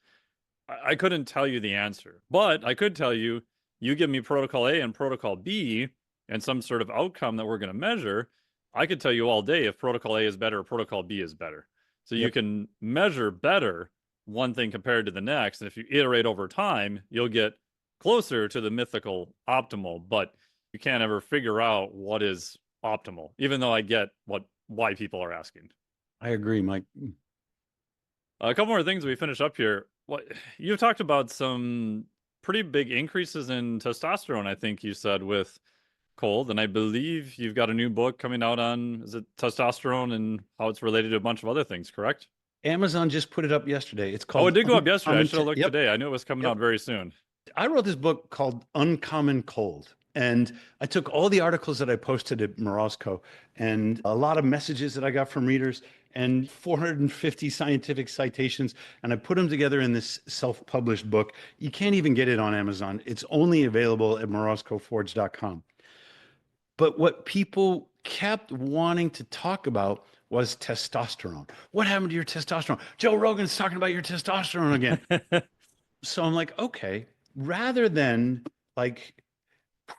I couldn't tell you the answer, but I could tell you, you give me protocol A and protocol B and some sort of outcome that we're going to measure. I could tell you all day if protocol A is better or protocol B is better. So you can measure better one thing compared to the next. And if you iterate over time, you'll get closer to the mythical optimal, but you can't ever figure out what is optimal, even though I get why people are asking. I agree, Mike. A couple more things we finish up here. What you've talked about some pretty big increases in testosterone, I think you said, with cold, and I believe you've got a new book coming out on, is it testosterone and how it's related to a bunch of other things, correct? Amazon just put it up yesterday. It's called. Oh, it did go up yesterday. I should have looked today. I knew it was coming out very soon. I wrote this book called Uncommon Cold. And I took all the articles that I posted at Morozko and a lot of messages that I got from readers and 450 scientific citations, and I put them together in this self-published book. You can't even get it on Amazon. It's only available at morozkoforge.com. But what people kept wanting to talk about was testosterone. What happened to your testosterone? Joe Rogan's talking about your testosterone again. So I'm like, okay, rather than like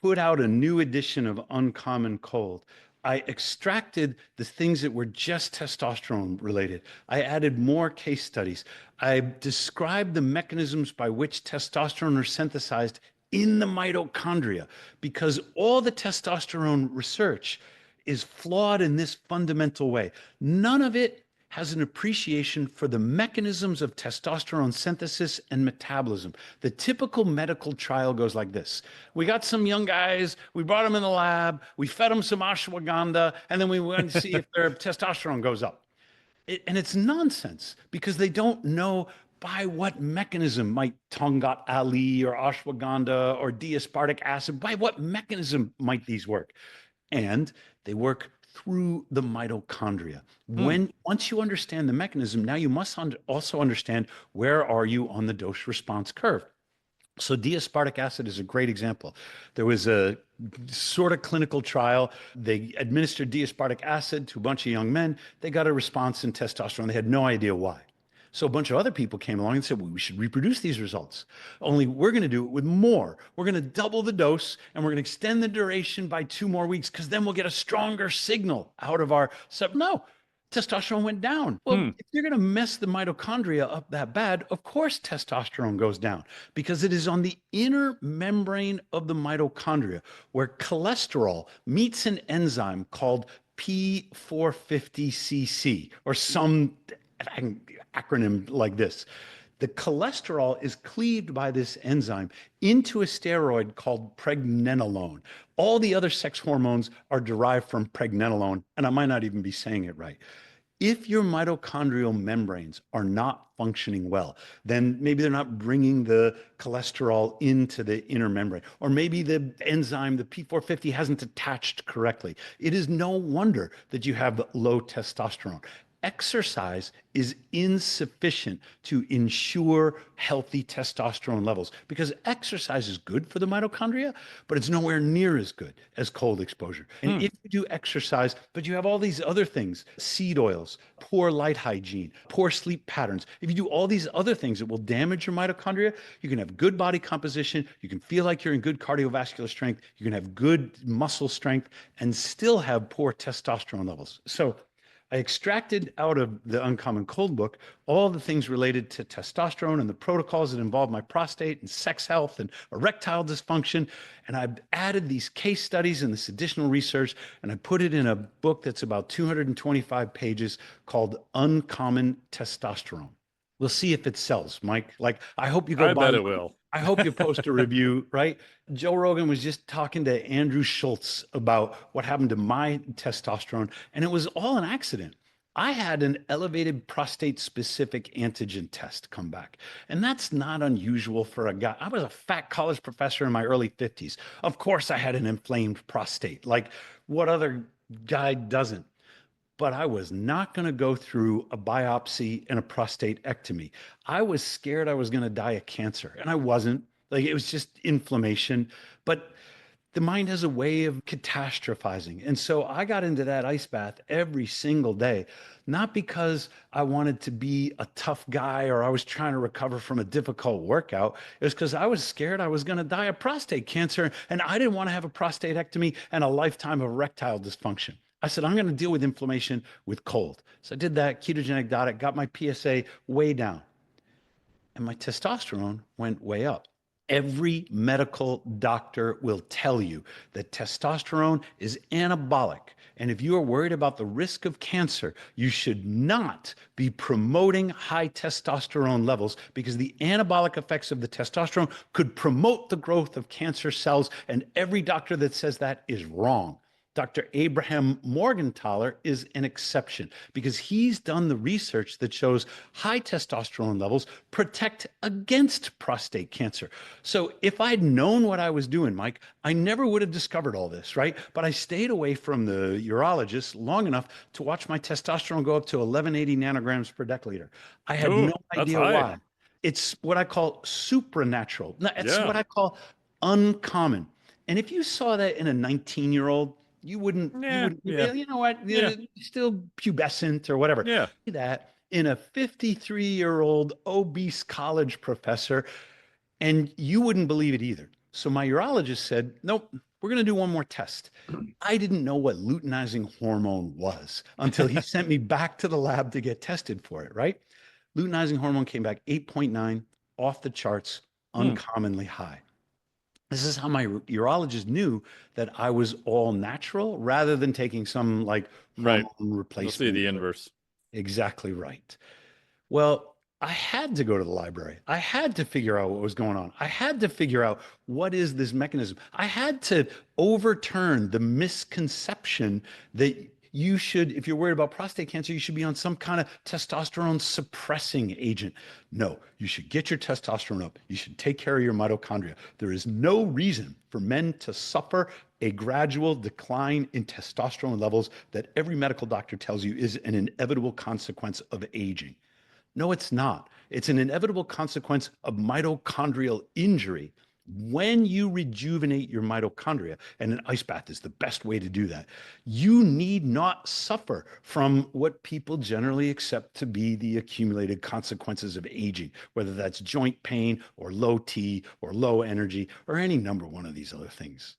put out a new edition of Uncommon Cold, I extracted the things that were just testosterone related. I added more case studies. I described the mechanisms by which testosterone are synthesized in the mitochondria, because all the testosterone research is flawed in this fundamental way. None of it has an appreciation for the mechanisms of testosterone synthesis and metabolism. The typical medical trial goes like this. We got some young guys, we brought them in the lab, we fed them some ashwagandha, and then we went to see if their testosterone goes up. And it's nonsense because they don't know by what mechanism might Tongat Ali or ashwagandha or D-aspartic acid, by what mechanism might these work? And they work through the mitochondria. Once you understand the mechanism, now you must also understand where are you on the dose response curve. So D-aspartic acid is a great example. There was a sort of clinical trial. They administered D-aspartic acid to a bunch of young men. They got a response in testosterone. They had no idea why. So a bunch of other people came along and said, well, we should reproduce these results. Only we're going to do it with more. We're going to double the dose and we're going to extend the duration by 2 more weeks because then we'll get a stronger signal out of our sub. No, testosterone went down. Well, if you're going to mess the mitochondria up that bad, of course testosterone goes down because it is on the inner membrane of the mitochondria where cholesterol meets an enzyme called P450cc or some acronym like this. The cholesterol is cleaved by this enzyme into a steroid called pregnenolone. All the other sex hormones are derived from pregnenolone, and I might not even be saying it right. If your mitochondrial membranes are not functioning well, then maybe they're not bringing the cholesterol into the inner membrane, or maybe the enzyme, the P450, hasn't attached correctly. It is no wonder that you have low testosterone. Exercise is insufficient to ensure healthy testosterone levels because exercise is good for the mitochondria, but it's nowhere near as good as cold exposure. And if you do exercise, but you have all these other things, seed oils, poor light hygiene, poor sleep patterns, if you do all these other things that will damage your mitochondria, you can have good body composition, you can feel like you're in good cardiovascular strength, you can have good muscle strength, and still have poor testosterone levels. So I extracted out of the Uncommon Cold book all the things related to testosterone and the protocols that involve my prostate and sex health and erectile dysfunction. And I've added these case studies and this additional research, and I put it in a book that's about 225 pages called Uncommon Testosterone. We'll see if it sells, Mike. Like, I hope you go buy. I bet it will. I hope you post a review, right? Joe Rogan was just talking to Andrew Schultz about what happened to my testosterone, and it was all an accident. I had an elevated prostate-specific antigen test come back, and that's not unusual for a guy. I was a fat college professor in my early 50s. Of course, I had an inflamed prostate. Like, what other guy doesn't? But I was not going to go through a biopsy and a prostatectomy. I was scared I was going to die of cancer, and I wasn't. Like, it was just inflammation. But the mind has a way of catastrophizing. And so I got into that ice bath every single day, not because I wanted to be a tough guy or I was trying to recover from a difficult workout. It was because I was scared I was going to die of prostate cancer, and I didn't want to have a prostatectomy and a lifetime of erectile dysfunction. I said, I'm going to deal with inflammation with cold. So I did that ketogenic diet, got my PSA way down, and my testosterone went way up. Every medical doctor will tell you that testosterone is anabolic. And if you are worried about the risk of cancer, you should not be promoting high testosterone levels because the anabolic effects of the testosterone could promote the growth of cancer cells. And every doctor that says that is wrong. Dr. Abraham Morgentaler is an exception because he's done the research that shows high testosterone levels protect against prostate cancer. So if I'd known what I was doing, Mike, I never would have discovered all this, right? But I stayed away from the urologist long enough to watch my testosterone go up to 1180 nanograms per deciliter. I had no idea why. It's what I call supranatural. It's what I call uncommon. And if you saw that in a 19-year-old, you wouldn't, you know what, still pubescent or whatever. Yeah. That in a 53-year-old obese college professor, and you wouldn't believe it either. So my urologist said, nope, we're going to do one more test. I didn't know what luteinizing hormone was until he sent me back to the lab to get tested for it, right? Luteinizing hormone came back 8.9, off the charts, uncommonly high. This is how my urologist knew that I was all natural rather than taking some like hormone replacement. You'll see the inverse. Exactly right. Well, I had to go to the library. I had to figure out what was going on. I had to figure out what is this mechanism. I had to overturn the misconception that you should, if you're worried about prostate cancer, you should be on some kind of testosterone suppressing agent. No, you should get your testosterone up. You should take care of your mitochondria. There is no reason for men to suffer a gradual decline in testosterone levels that every medical doctor tells you is an inevitable consequence of aging. No, it's not. It's an inevitable consequence of mitochondrial injury. When you rejuvenate your mitochondria, and an ice bath is the best way to do that, you need not suffer from what people generally accept to be the accumulated consequences of aging, whether that's joint pain or low T or low energy or any number one of these other things.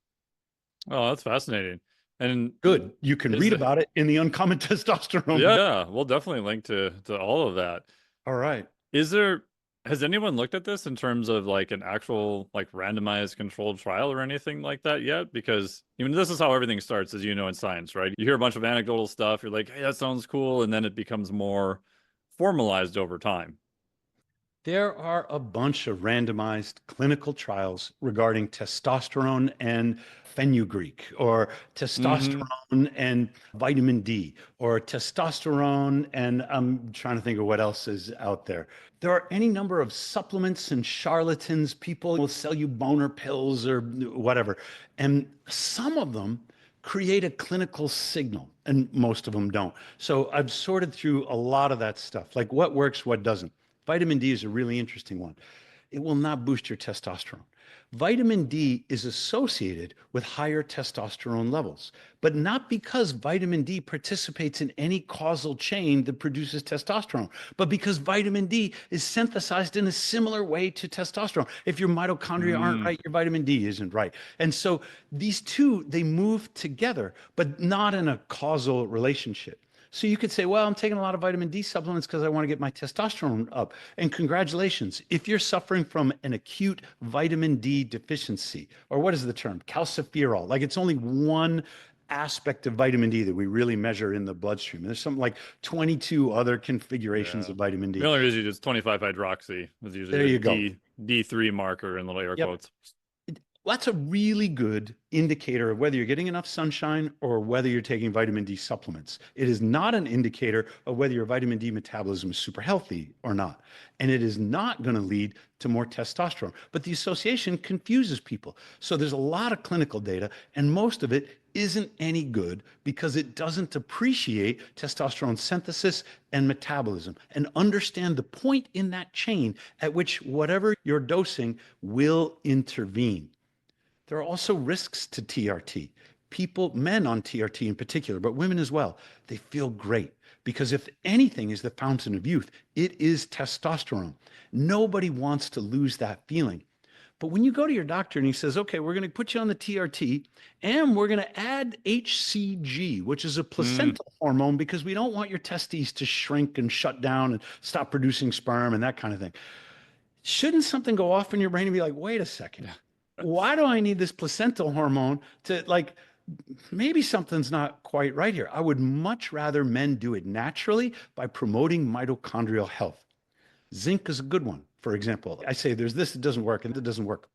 Oh, that's fascinating. And Good. You can is read the about it in the Uncommon Testosterone yeah, book. yeah, we'll definitely link to all of that. All right. Is there has anyone looked at this in terms of like an actual like randomized controlled trial or anything like that yet? Because even this is how everything starts, as you know, in science, right? You hear a bunch of anecdotal stuff, you're like, hey, that sounds cool, and then it becomes more formalized over time. There are a bunch of randomized clinical trials regarding testosterone and fenugreek, or Mm-hmm. testosterone and vitamin D, or testosterone, and I'm trying to think of what else is out there. There are any number of supplements and charlatans. People will sell you boner pills or whatever. And some of them create a clinical signal, and most of them don't. So I've sorted through a lot of that stuff, like what works, what doesn't. Vitamin D is a really interesting one. It will not boost your testosterone. Vitamin D is associated with higher testosterone levels, but not because vitamin D participates in any causal chain that produces testosterone, but because vitamin D is synthesized in a similar way to testosterone. If your mitochondria aren't Mm. right, your vitamin D isn't right. And so these two, they move together, but not in a causal relationship. So you could say, well, I'm taking a lot of vitamin D supplements because I want to get my testosterone up. And congratulations. If you're suffering from an acute vitamin D deficiency, or what is the term? Calciferol. Like it's only one aspect of vitamin D that we really measure in the bloodstream. There's something like 22 other configurations Yeah. of vitamin The D. only reason is 25 hydroxy is usually There the you go. D3 marker in little air Yep. quotes. That's a really good indicator of whether you're getting enough sunshine or whether you're taking vitamin D supplements. It is not an indicator of whether your vitamin D metabolism is super healthy or not. And it is not going to lead to more testosterone. But the association confuses people. So there's a lot of clinical data, and most of it isn't any good because it doesn't appreciate testosterone synthesis and metabolism and understand the point in that chain at which whatever you're dosing will intervene. There are also risks to TRT. People, men on TRT in particular, but women as well, they feel great because if anything is the fountain of youth, it is testosterone. Nobody wants to lose that feeling. But when you go to your doctor and he says, okay, we're going to put you on the TRT and we're going to add HCG, which is a Mm. placental hormone because we don't want your testes to shrink and shut down and stop producing sperm and that kind of thing. Shouldn't something go off in your brain and be like, wait a second, Yeah. why do I need this placental hormone to like, maybe something's not quite right here. I would much rather men do it naturally by promoting mitochondrial health. Zinc is a good one. For example, I say there's this that doesn't work and that doesn't work.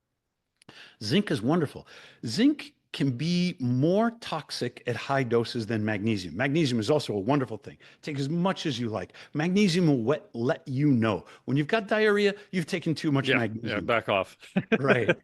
Zinc is wonderful. Zinc can be more toxic at high doses than magnesium. Magnesium is also a wonderful thing. Take as much as you like. Magnesium will let you know. When you've got diarrhea, you've taken too much Yeah, yeah, magnesium. back off. Right.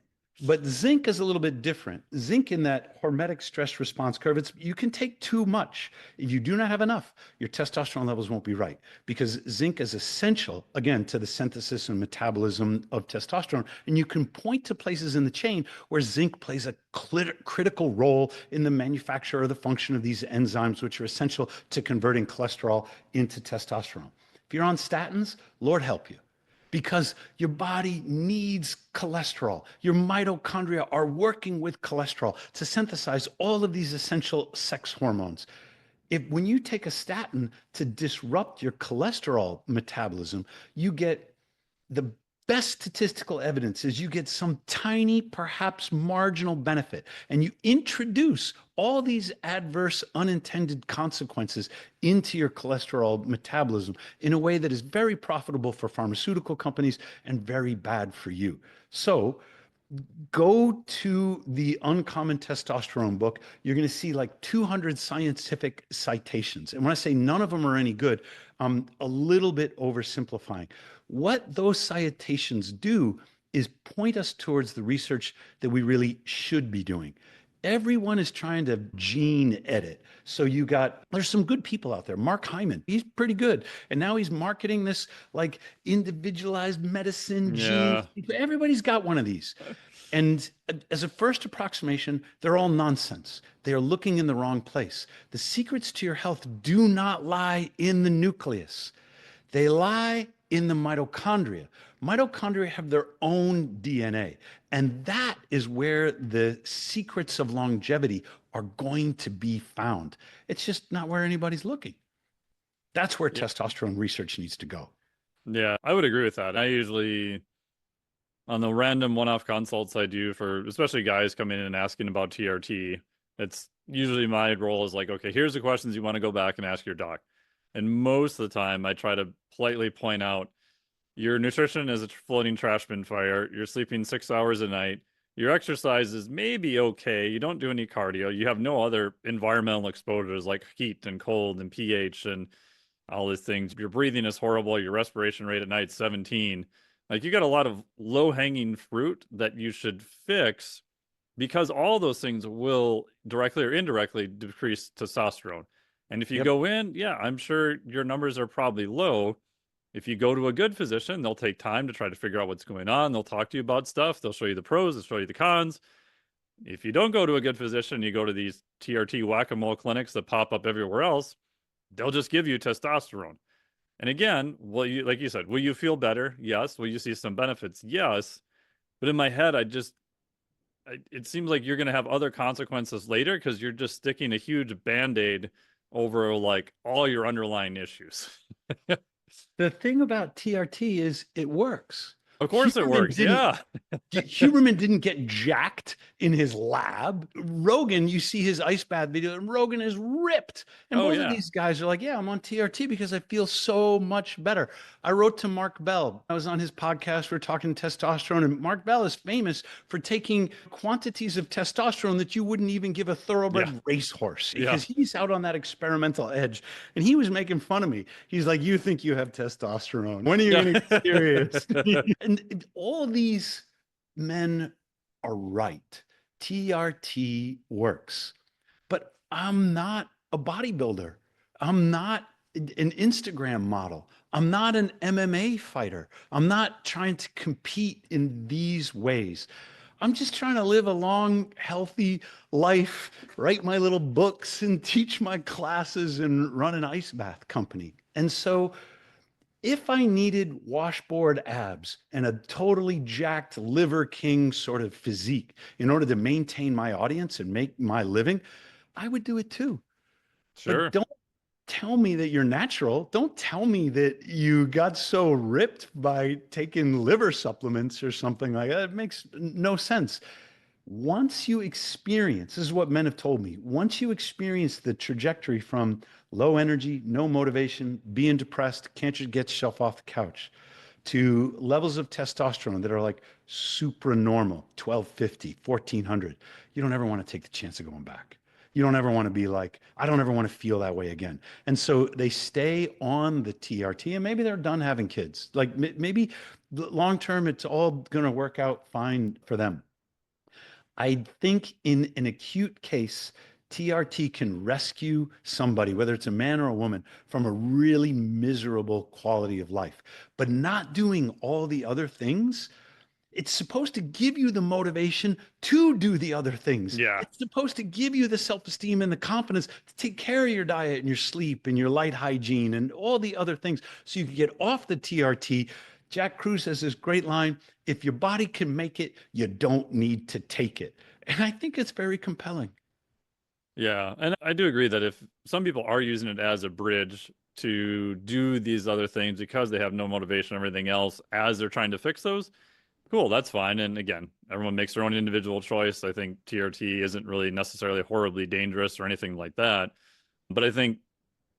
But zinc is a little bit different. Zinc in that hormetic stress response curve, it's you can take too much. If you do not have enough, your testosterone levels won't be right because zinc is essential, again, to the synthesis and metabolism of testosterone. And you can point to places in the chain where zinc plays a critical role in the manufacture or the function of these enzymes, which are essential to converting cholesterol into testosterone. If you're on statins, Lord help you because your body needs cholesterol. Your mitochondria are working with cholesterol to synthesize all of these essential sex hormones. If when you take a statin to disrupt your cholesterol metabolism, you get the best statistical evidence is you get some tiny, perhaps marginal benefit, and you introduce all these adverse, unintended consequences into your cholesterol metabolism in a way that is very profitable for pharmaceutical companies and very bad for you. So, go to the Uncommon Testosterone book. You're going to see like 200 scientific citations. And when I say none of them are any good, I'm a little bit oversimplifying. What those citations do is point us towards the research that we really should be doing. Everyone is trying to gene edit. So there's some good people out there. Mark Hyman, he's pretty good. And now he's marketing this like individualized medicine gene. Yeah. Everybody's got one of these. And as a first approximation, they're all nonsense. They are looking in the wrong place. The secrets to your health do not lie in the nucleus. They lie in the mitochondria. Mitochondria have their own DNA. And that is where the secrets of longevity are going to be found. It's just not where anybody's looking. That's where testosterone research needs to go. Yeah, I would agree with that. I usually, on the random one-off consults I do for especially guys coming in and asking about TRT, it's usually my role is like, okay, here's the questions you want to go back and ask your doc. And most of the time I try to politely point out your nutrition is a floating trash bin fire. You're sleeping 6 hours a night. Your exercise is maybe okay. You don't do any cardio. You have no other environmental exposures like heat and cold and pH and all these things. Your breathing is horrible. Your respiration rate at night is 17. Like you got a lot of low-hanging fruit that you should fix because all those things will directly or indirectly decrease testosterone. And if you go in, yeah, I'm sure your numbers are probably low. If you go to a good physician, they'll take time to try to figure out what's going on. They'll talk to you about stuff. They'll show you the pros. They'll show you the cons. If you don't go to a good physician, you go to these TRT whack-a-mole clinics that pop up everywhere else, they'll just give you testosterone. And again, like you said, will you feel better? Yes. Will you see some benefits? Yes. But in my head, it seems like you're going to have other consequences later because you're just sticking a huge Band-Aid over like all your underlying issues. The thing about TRT is it works. Of course it works. Yeah. Huberman didn't get jacked in his lab. Rogan, you see his ice bath video, and Rogan is ripped. And both of these guys are like, yeah, I'm on TRT because I feel so much better. I wrote to Mark Bell. I was on his podcast. We're talking testosterone. And Mark Bell is famous for taking quantities of testosterone that you wouldn't even give a thoroughbred racehorse because he's out on that experimental edge. And he was making fun of me. He's like, you think you have testosterone. When are you going to get serious? And all these men are right. TRT works. But I'm not a bodybuilder. I'm not an Instagram model. I'm not an MMA fighter. I'm not trying to compete in these ways. I'm just trying to live a long, healthy life, write my little books and teach my classes and run an ice bath company. And so if I needed washboard abs and a totally jacked Liver King sort of physique in order to maintain my audience and make my living, I would do it too. Sure. But don't tell me that you're natural. Don't tell me that you got so ripped by taking liver supplements or something like that. It makes no sense. Once you experience, this is what men have told me, once you experience the trajectory from low energy, no motivation, being depressed, can't just get yourself off the couch, to levels of testosterone that are like supranormal, 1250, 1400, you don't ever want to take the chance of going back. You don't ever want to be like, I don't ever want to feel that way again. And so they stay on the TRT and maybe they're done having kids. Like maybe long term, it's all going to work out fine for them. I think in an acute case, TRT can rescue somebody, whether it's a man or a woman, from a really miserable quality of life. But not doing all the other things, it's supposed to give you the motivation to do the other things. Yeah. It's supposed to give you the self-esteem and the confidence to take care of your diet and your sleep and your light hygiene and all the other things so you can get off the TRT. Jack Kruse has this great line, if your body can make it, you don't need to take it. And I think it's very compelling. Yeah. And I do agree that if some people are using it as a bridge to do these other things because they have no motivation and everything else as they're trying to fix those, cool, that's fine. And again, everyone makes their own individual choice. I think TRT isn't really necessarily horribly dangerous or anything like that. But I think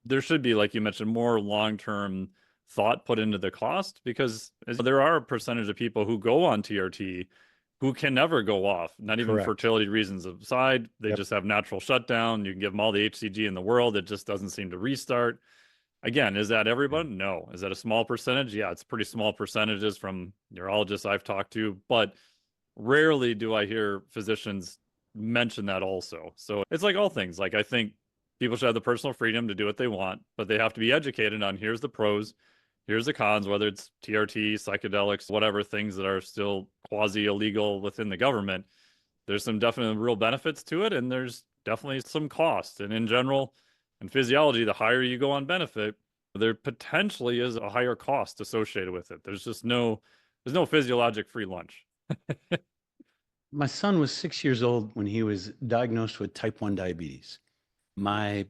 there should be, like you mentioned, more long-term thought put into the cost, because there are a percentage of people who go on TRT who can never go off, not even Correct. fertility reasons aside. They Yep. just have natural shutdown. You can give them all the HCG in the world. It just doesn't seem to restart. Again, is that everyone? No. Is that a small percentage? Yeah, it's pretty small percentages from urologists I've talked to, but rarely do I hear physicians mention that also. So it's like all things. Like, I think people should have the personal freedom to do what they want, but they have to be educated on here's the pros, here's the cons, whether it's TRT, psychedelics, whatever, things that are still quasi illegal within the government. There's some definite real benefits to it, and there's definitely some cost. And in general, in physiology, the higher you go on benefit, there potentially is a higher cost associated with it. There's no physiologic free lunch. My son was 6 years old when he was diagnosed with type 1 diabetes. My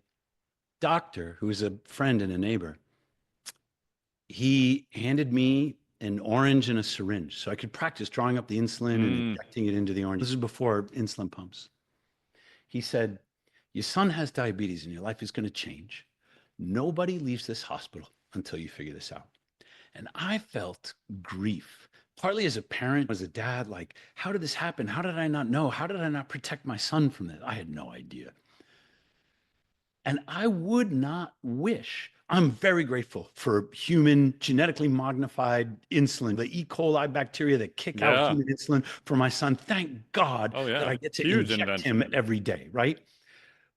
doctor, who was a friend and a neighbor, he handed me an orange and a syringe so I could practice drawing up the insulin and injecting it into the orange. This is before insulin pumps. He said, your son has diabetes and your life is going to change. Nobody leaves this hospital until you figure this out. And I felt grief, partly as a parent, as a dad, like, how did this happen? How did I not know? How did I not protect my son from this? I had no idea. And I would not wish, I'm very grateful for human genetically modified insulin, the E. coli bacteria that kick out human insulin for my son. Thank God that I get to inject him every day, right?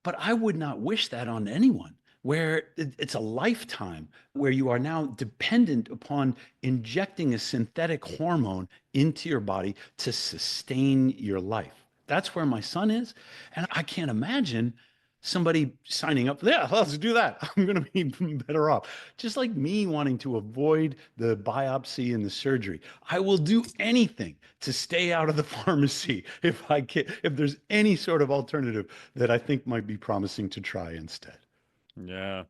But I would not wish that on anyone, where it's a lifetime where you are now dependent upon injecting a synthetic hormone into your body to sustain your life. That's where my son is. And I can't imagine somebody signing up, yeah, let's do that. I'm going to be better off. Just like me wanting to avoid the biopsy and the surgery. I will do anything to stay out of the pharmacy if I can, if there's any sort of alternative that I think might be promising to try instead. Yeah.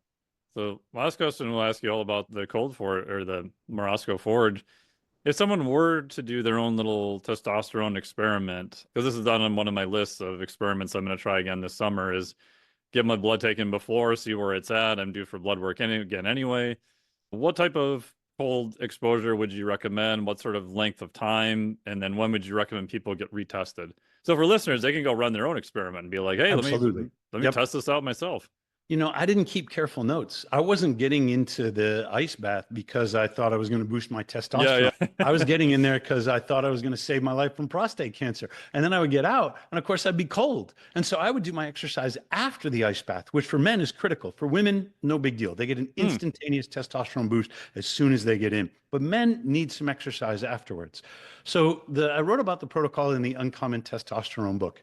So last question, we'll ask you all about the cold forge or the Morozko Forge. If someone were to do their own little testosterone experiment, because this is done on one of my lists of experiments I'm going to try again this summer, is get my blood taken before, see where it's at. I'm due for blood work again anyway. What type of cold exposure would you recommend? What sort of length of time? And then when would you recommend people get retested? So for listeners, they can go run their own experiment and be like, hey, let me test this out myself. You know, I didn't keep careful notes. I wasn't getting into the ice bath because I thought I was going to boost my testosterone. Yeah. I was getting in there because I thought I was going to save my life from prostate cancer. And then I would get out, and of course, I'd be cold. And so I would do my exercise after the ice bath, which for men is critical. For women, no big deal. They get an instantaneous testosterone boost as soon as they get in. But men need some exercise afterwards. So I wrote about the protocol in the Uncommon Testosterone book.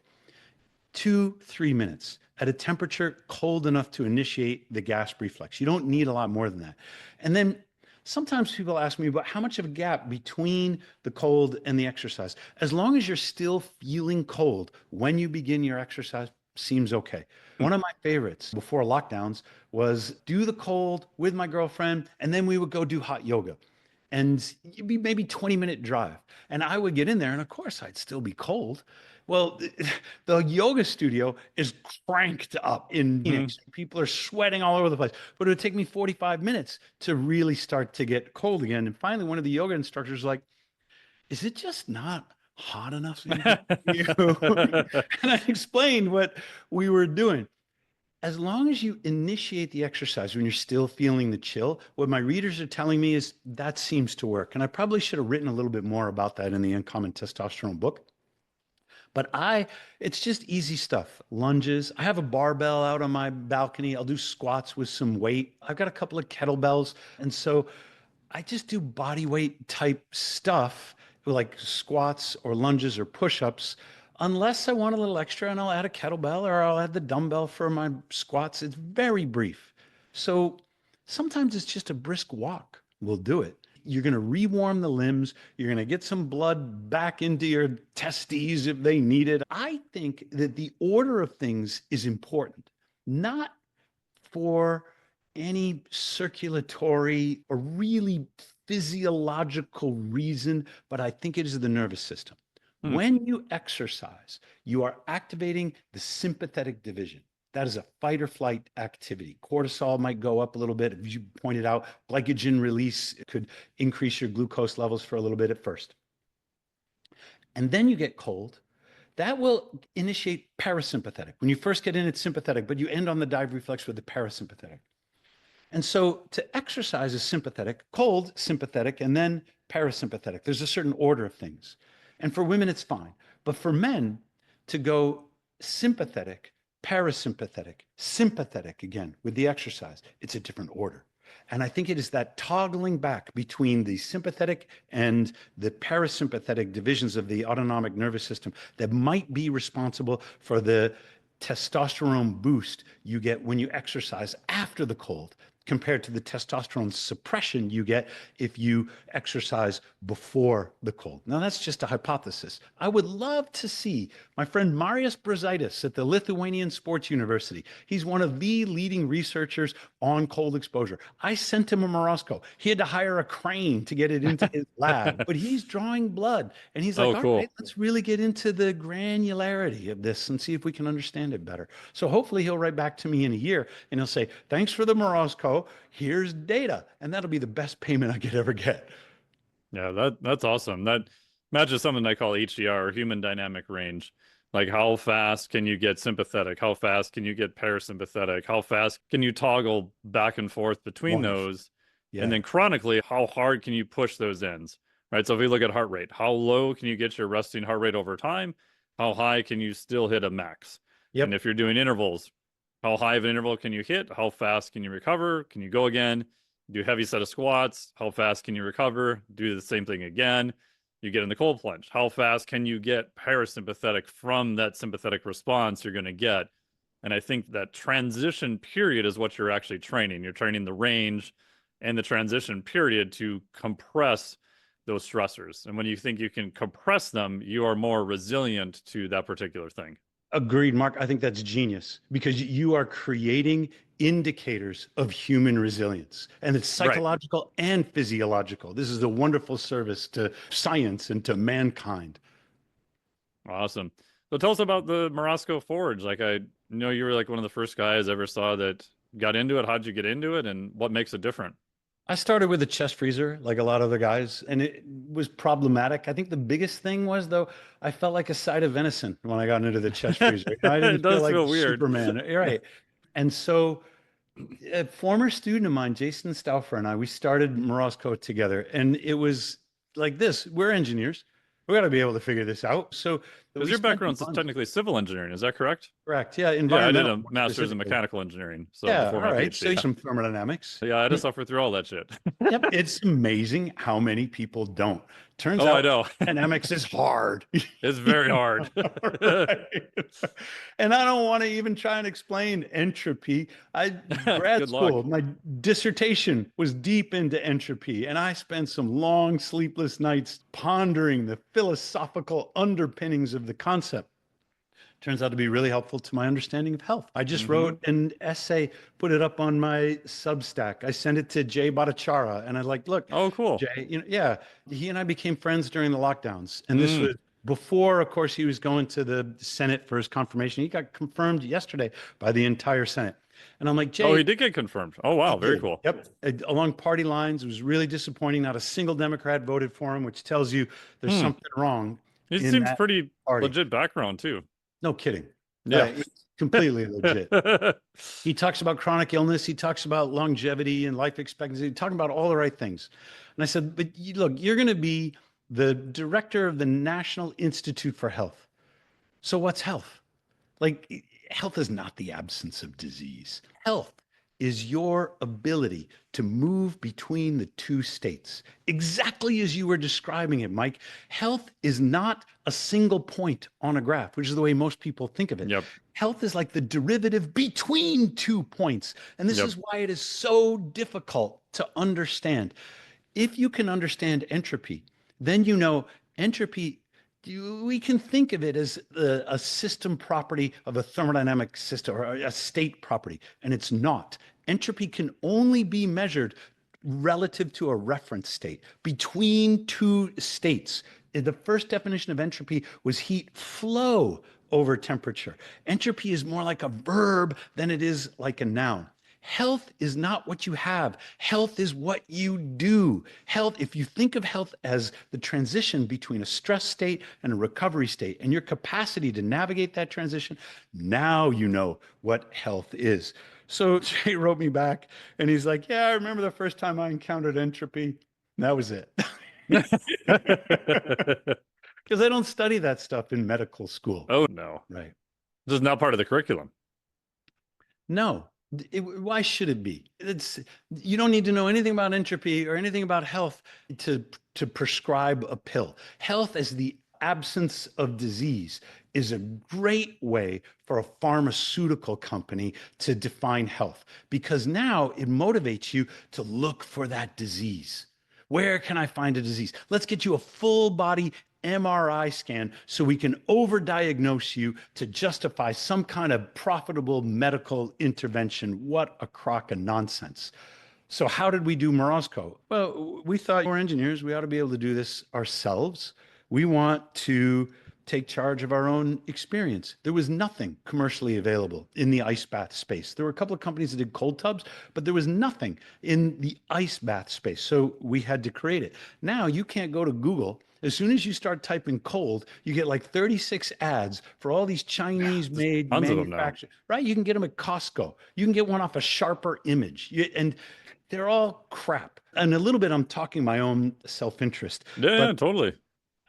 2-3 minutes at a temperature cold enough to initiate the gasp reflex. You don't need a lot more than that. And then sometimes people ask me about how much of a gap between the cold and the exercise. As long as you're still feeling cold when you begin your exercise, seems okay. One of my favorites before lockdowns was do the cold with my girlfriend, and then we would go do hot yoga. And it'd be maybe 20-minute drive. And I would get in there, and of course I'd still be cold. Well, the yoga studio is cranked up in Phoenix. People are sweating all over the place. But it would take me 45 minutes to really start to get cold again. And finally, one of the yoga instructors was like, is it just not hot enough for you? And I explained what we were doing. As long as you initiate the exercise when you're still feeling the chill, what my readers are telling me is that seems to work. And I probably should have written a little bit more about that in the Uncommon Testosterone book. But it's just easy stuff. Lunges. I have a barbell out on my balcony. I'll do squats with some weight. I've got a couple of kettlebells. And so I just do body weight type stuff like squats or lunges or push-ups, unless I want a little extra, and I'll add a kettlebell or I'll add the dumbbell for my squats. It's very brief. So sometimes it's just a brisk walk. We'll do it. You're going to rewarm the limbs. You're going to get some blood back into your testes if they need it. I think that the order of things is important, not for any circulatory or really physiological reason, but I think it is the nervous system. When you exercise, you are activating the sympathetic division. That is a fight or flight activity. Cortisol might go up a little bit. As you pointed out, glycogen release could increase your glucose levels for a little bit at first. And then you get cold. That will initiate parasympathetic. When you first get in, it's sympathetic, but you end on the dive reflex with the parasympathetic. And so to exercise is sympathetic, cold, sympathetic, and then parasympathetic. There's a certain order of things. And for women, it's fine. But for men, to go sympathetic, parasympathetic, sympathetic again with the exercise, it's a different order. And I think it is that toggling back between the sympathetic and the parasympathetic divisions of the autonomic nervous system that might be responsible for the testosterone boost you get when you exercise after the cold, compared to the testosterone suppression you get if you exercise before the cold. Now, that's just a hypothesis. I would love to see my friend Marius Brazaitis at the Lithuanian Sports University. He's one of the leading researchers on cold exposure. I sent him a Morozko. He had to hire a crane to get it into his lab, but he's drawing blood. And he's like, all right, let's really get into the granularity of this and see if we can understand it better. So hopefully he'll write back to me in a year and he'll say, thanks for the Morozko. Here's data. And that'll be the best payment I could ever get. Yeah, that's awesome. That matches something I call HDR, or human dynamic range. Like, how fast can you get sympathetic? How fast can you get parasympathetic? How fast can you toggle back and forth between those? Yeah. And then chronically, how hard can you push those ends? Right. So if we look at heart rate, how low can you get your resting heart rate over time? How high can you still hit a max? Yep. And if you're doing intervals, how high of an interval can you hit? How fast can you recover? Can you go again? Do a heavy set of squats. How fast can you recover? Do the same thing again. You get in the cold plunge. How fast can you get parasympathetic from that sympathetic response you're going to get? And I think that transition period is what you're actually training. You're training the range and the transition period to compress those stressors. And when you think you can compress them, you are more resilient to that particular thing. Agreed, Mark. I think that's genius because you are creating indicators of human resilience, and it's psychological and physiological. This is a wonderful service to science and to mankind. Awesome. So tell us about the Morozko Forge. Like, I know you were like one of the first guys I ever saw that got into it. How'd you get into it, and what makes it different? I started with a chest freezer, like a lot of the guys, and it was problematic. I think the biggest thing was, though, I felt like a side of venison when I got into the chest freezer. I didn't it does feel like weird. Superman. You're right. And so a former student of mine, Jason Stauffer, and I, we started Morozko together, and it was like this. We're engineers. We got to be able to figure this out. So your background's technically civil engineering, is that correct? Correct. Yeah. Yeah, I did a master's in mechanical engineering. So yeah. Before all my right. PhD. So some thermodynamics. Yeah, I had to suffer through all that shit. Yep. It's amazing how many people don't. Turns I out know. dynamics is hard. It's very hard. Right. And I don't want to even try and explain entropy. Grad school, my dissertation was deep into entropy, and I spent some long sleepless nights pondering the philosophical underpinnings of the concept. Turns out to be really helpful to my understanding of health. I just wrote an essay, put it up on my Substack. I sent it to Jay Bhattacharya, and I was like, look, oh, cool. Jay, he and I became friends during the lockdowns. And this was before, of course, he was going to the Senate for his confirmation. He got confirmed yesterday by the entire Senate. And I'm like, Jay. Oh, he did get confirmed. Oh, wow. Very cool. Yep. Along party lines. It was really disappointing. Not a single Democrat voted for him, which tells you there's something wrong. He seems pretty legit background, too. No kidding. Yeah. It's completely legit. He talks about chronic illness. He talks about longevity and life expectancy, talking about all the right things. And I said, but look, you're going to be the director of the National Institute for Health. So what's health? Like, health is not the absence of disease. Health is your ability to move between the two states. Exactly as you were describing it, Mike. Health is not a single point on a graph, which is the way most people think of it. Yep. Health is like the derivative between 2 points. And this is why it is so difficult to understand. If you can understand entropy, then you know entropy, we can think of it as a system property of a thermodynamic system or a state property, and it's not. Entropy can only be measured relative to a reference state between two states. The first definition of entropy was heat flow over temperature. Entropy is more like a verb than it is like a noun. Health is not what you have. Health is what you do. Health, if you think of health as the transition between a stress state and a recovery state and your capacity to navigate that transition, now you know what health is. So Jay wrote me back and he's like, yeah, I remember the first time I encountered entropy. And that was it. Because I don't study that stuff in medical school. Oh, no. Right. This is not part of the curriculum. No. Why should it be? You don't need to know anything about entropy or anything about health to prescribe a pill. Health as the absence of disease is a great way for a pharmaceutical company to define health, because now it motivates you to look for that disease. Where can I find a disease? Let's get you a full body MRI scan so we can overdiagnose you to justify some kind of profitable medical intervention. What a crock of nonsense. So how did we do Morozko? Well, we thought we're engineers. We ought to be able to do this ourselves. We want to take charge of our own experience. There was nothing commercially available in the ice bath space. There were a couple of companies that did cold tubs, but there was nothing in the ice bath space. So we had to create it. Now you can't go to Google. As soon as you start typing cold, you get like 36 ads for all these Chinese-made manufacturers, right? You can get them at Costco. You can get one off a Sharper Image, and they're all crap. And a little bit, I'm talking my own self-interest. Yeah, totally.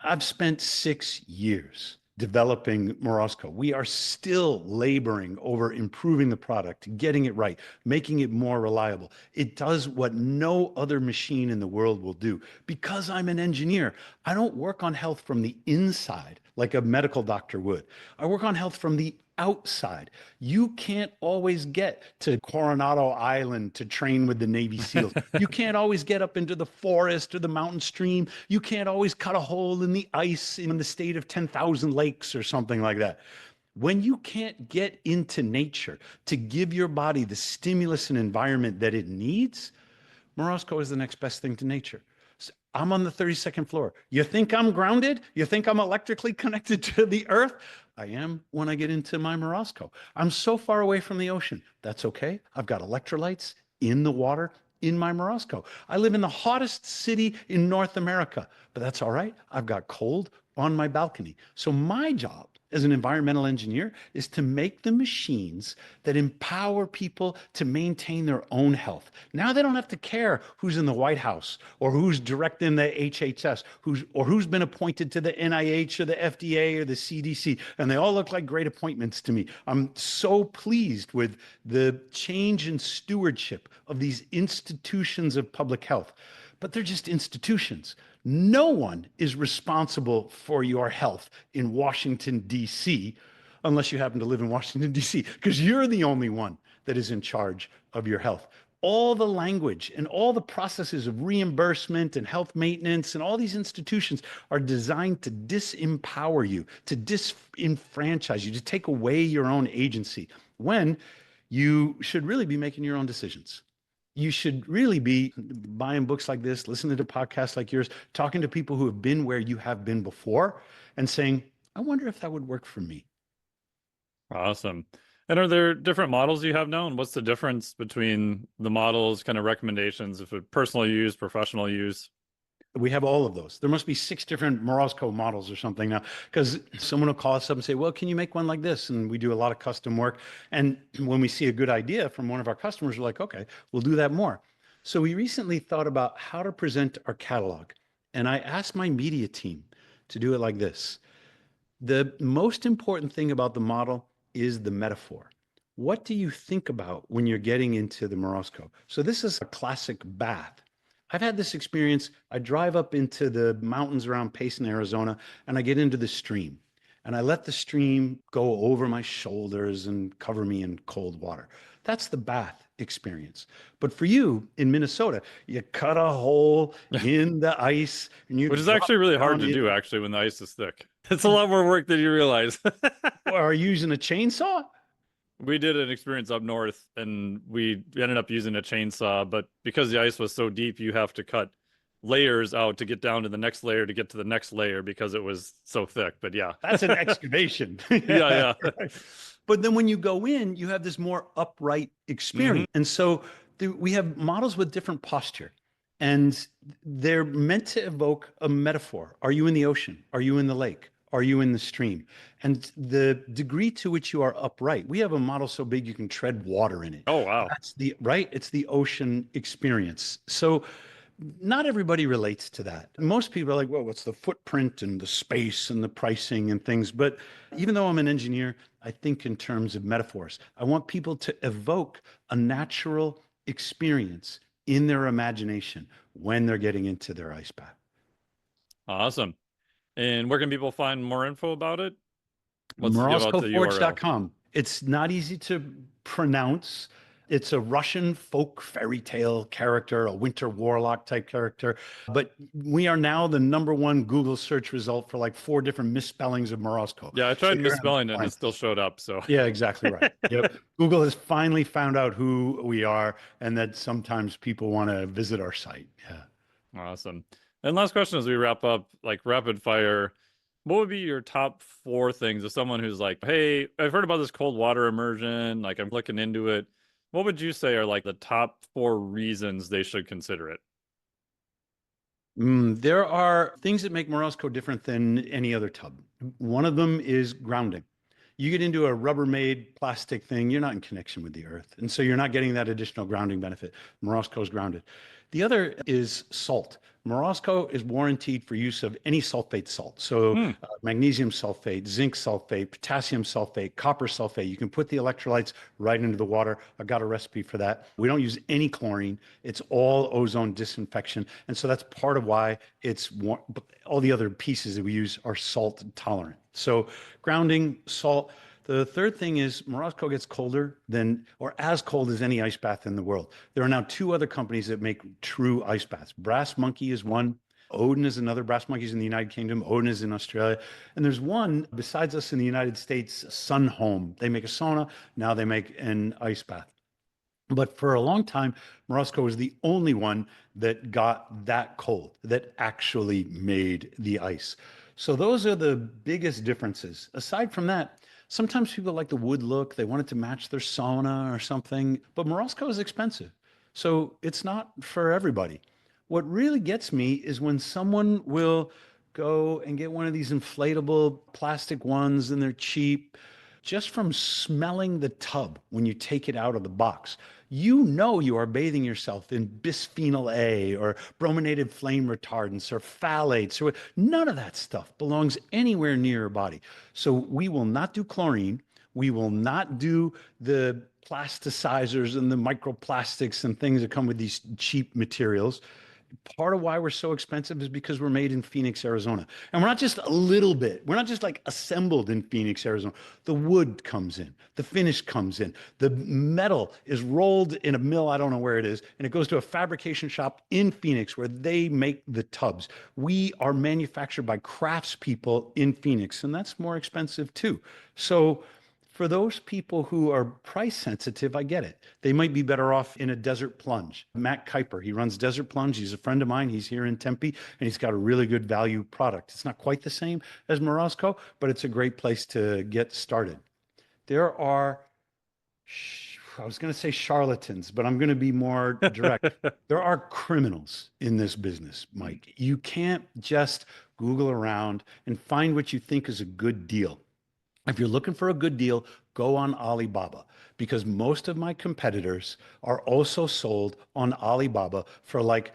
I've spent 6 years developing Morozko. We are still laboring over improving the product, getting it right, making it more reliable. It does what no other machine in the world will do. Because I'm an engineer, I don't work on health from the inside like a medical doctor would. I work on health from the outside. You can't always get to Coronado Island to train with the Navy SEALs. You can't always get up into the forest or the mountain stream. You can't always cut a hole in the ice in the state of 10,000 lakes or something like that. When you can't get into nature to give your body the stimulus and environment that it needs, Morozko is the next best thing to nature. I'm on the 32nd floor. You think I'm grounded? You think I'm electrically connected to the earth? I am when I get into my Morozko. I'm so far away from the ocean. That's okay. I've got electrolytes in the water in my Morozko. I live in the hottest city in North America, but that's all right. I've got cold on my balcony. So my job as an environmental engineer is to make the machines that empower people to maintain their own health. Now they don't have to care who's in the White House or who's directing the HHS, who's been appointed to the NIH or the FDA or the CDC, and they all look like great appointments to me. I'm so pleased with the change in stewardship of these institutions of public health, but they're just institutions. No one is responsible for your health in Washington, D.C., unless you happen to live in Washington, D.C., because you're the only one that is in charge of your health. All the language and all the processes of reimbursement and health maintenance and all these institutions are designed to disempower you, to disenfranchise you, to take away your own agency, when you should really be making your own decisions. You should really be buying books like this, listening to podcasts like yours, talking to people who have been where you have been before and saying, I wonder if that would work for me. Awesome. And are there different models you have now? And what's the difference between the models, kind of recommendations, if it's personal use, professional use? We have all of those. There must be 6 different Morozko models or something now, because someone will call us up and say, well, can you make one like this? And we do a lot of custom work. And when we see a good idea from one of our customers, we're like, okay, we'll do that more. So we recently thought about how to present our catalog. And I asked my media team to do it like this. The most important thing about the model is the metaphor. What do you think about when you're getting into the Morozko? So this is a classic bath. I've had this experience. I drive up into the mountains around Payson, Arizona, and I get into the stream. And I let the stream go over my shoulders and cover me in cold water. That's the bath experience. But for you in Minnesota, you cut a hole in the ice. And you Which is actually really hard to do, actually, when the ice is thick. It's a lot more work than you realize. Are you using a chainsaw? We did an experience up north and we ended up using a chainsaw, but because the ice was so deep, you have to cut layers out to get down to the next layer to get to the next layer because it was so thick. But yeah. That's an excavation. Yeah. Right. But then when you go in, you have this more upright experience. And so we have models with different posture, and they're meant to evoke a metaphor. Are you in the ocean? Are you in the lake? Are you in the stream? And the degree to which you are upright, we have a model so big you can tread water in it. Oh, wow. That's the right. It's the ocean experience. So not everybody relates to that. Most people are like, well, what's the footprint and the space and the pricing and things? But even though I'm an engineer, I think in terms of metaphors. I want people to evoke a natural experience in their imagination when they're getting into their ice bath. Awesome. And where can people find more info about it? Let's give out the URL. Morozkoforge.com. It's not easy to pronounce. It's a Russian folk fairy tale character, a winter warlock type character. But we are now the #1 Google search result for like 4 different misspellings of Morozko. Yeah, I tried misspelling it and it still showed up. So yeah, exactly right. Yep. Google has finally found out who we are and that sometimes people want to visit our site. Yeah. Awesome. And last question as we wrap up, like rapid fire, what would be your top 4 things of someone who's like, hey, I've heard about this cold water immersion, like I'm looking into it. What would you say are like the top 4 reasons they should consider it? There are things that make Morozko different than any other tub. One of them is grounding. You get into a Rubbermaid plastic thing, you're not in connection with the earth. And so you're not getting that additional grounding benefit. Morozko is grounded. The other is salt. Morozko is warranted for use of any sulfate salt. So magnesium sulfate, zinc sulfate, potassium sulfate, copper sulfate. You can put the electrolytes right into the water. I've got a recipe for that. We don't use any chlorine. It's all ozone disinfection. And so that's part of why it's all the other pieces that we use are salt tolerant. So grounding, salt. The third thing is Morozko gets colder than, or as cold as any ice bath in the world. There are now 2 other companies that make true ice baths. Brass Monkey is one. Odin is another. Brass Monkey's in the United Kingdom. Odin is in Australia. And there's one besides us in the United States, Sun Home. They make a sauna. Now they make an ice bath. But for a long time, Morozko was the only one that got that cold, that actually made the ice. So those are the biggest differences. Aside from that, sometimes people like the wood look. They want it to match their sauna or something. But Morozko is expensive. So it's not for everybody. What really gets me is when someone will go and get one of these inflatable plastic ones and they're cheap. Just from smelling the tub when you take it out of the box, you know you are bathing yourself in bisphenol A or brominated flame retardants or phthalates. Or none of that stuff belongs anywhere near your body. So we will not do chlorine. We will not do the plasticizers and the microplastics and things that come with these cheap materials. Part of why we're so expensive is because we're made in Phoenix, Arizona. And we're not just a little bit. We're not just like assembled in Phoenix, Arizona. The wood comes in. The finish comes in. The metal is rolled in a mill, I don't know where it is, and it goes to a fabrication shop in Phoenix where they make the tubs. We are manufactured by craftspeople in Phoenix, and that's more expensive too. So for those people who are price sensitive, I get it. They might be better off in a Desert Plunge. Matt Kuiper, he runs Desert Plunge. He's a friend of mine. He's here in Tempe, and he's got a really good value product. It's not quite the same as Morozko, but it's a great place to get started. There are, I was going to say charlatans, but I'm going to be more direct. There are criminals in this business, Mike. You can't just Google around and find what you think is a good deal. If you're looking for a good deal, go on Alibaba, because most of my competitors are also sold on Alibaba for like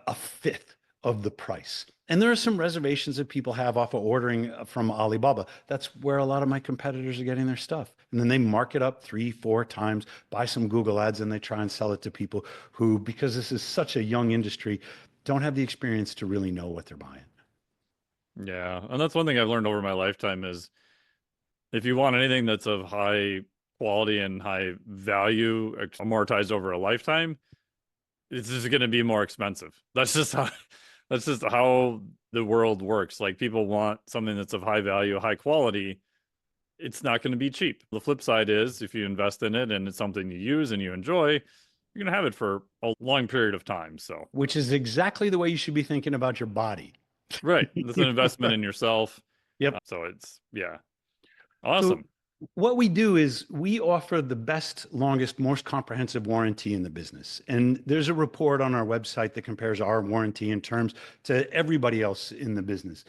a fifth of the price. And there are some reservations that people have off of ordering from Alibaba. That's where a lot of my competitors are getting their stuff. And then they mark it up 3-4 times, buy some Google ads, and they try and sell it to people who, because this is such a young industry, don't have the experience to really know what they're buying. Yeah. And that's one thing I've learned over my lifetime is if you want anything that's of high quality and high value amortized over a lifetime, it's just going to be more expensive. That's just how the world works. Like people want something that's of high value, high quality, it's not going to be cheap. The flip side is if you invest in it and it's something you use and you enjoy, you're going to have it for a long period of time. So, Which is exactly the way you should be thinking about your body. right. It's an investment in yourself. Yep. So it's, yeah. So Awesome. what we do is we offer the best, longest, most comprehensive warranty in the business. And there's a report on our website that compares our warranty in terms to everybody else in the business.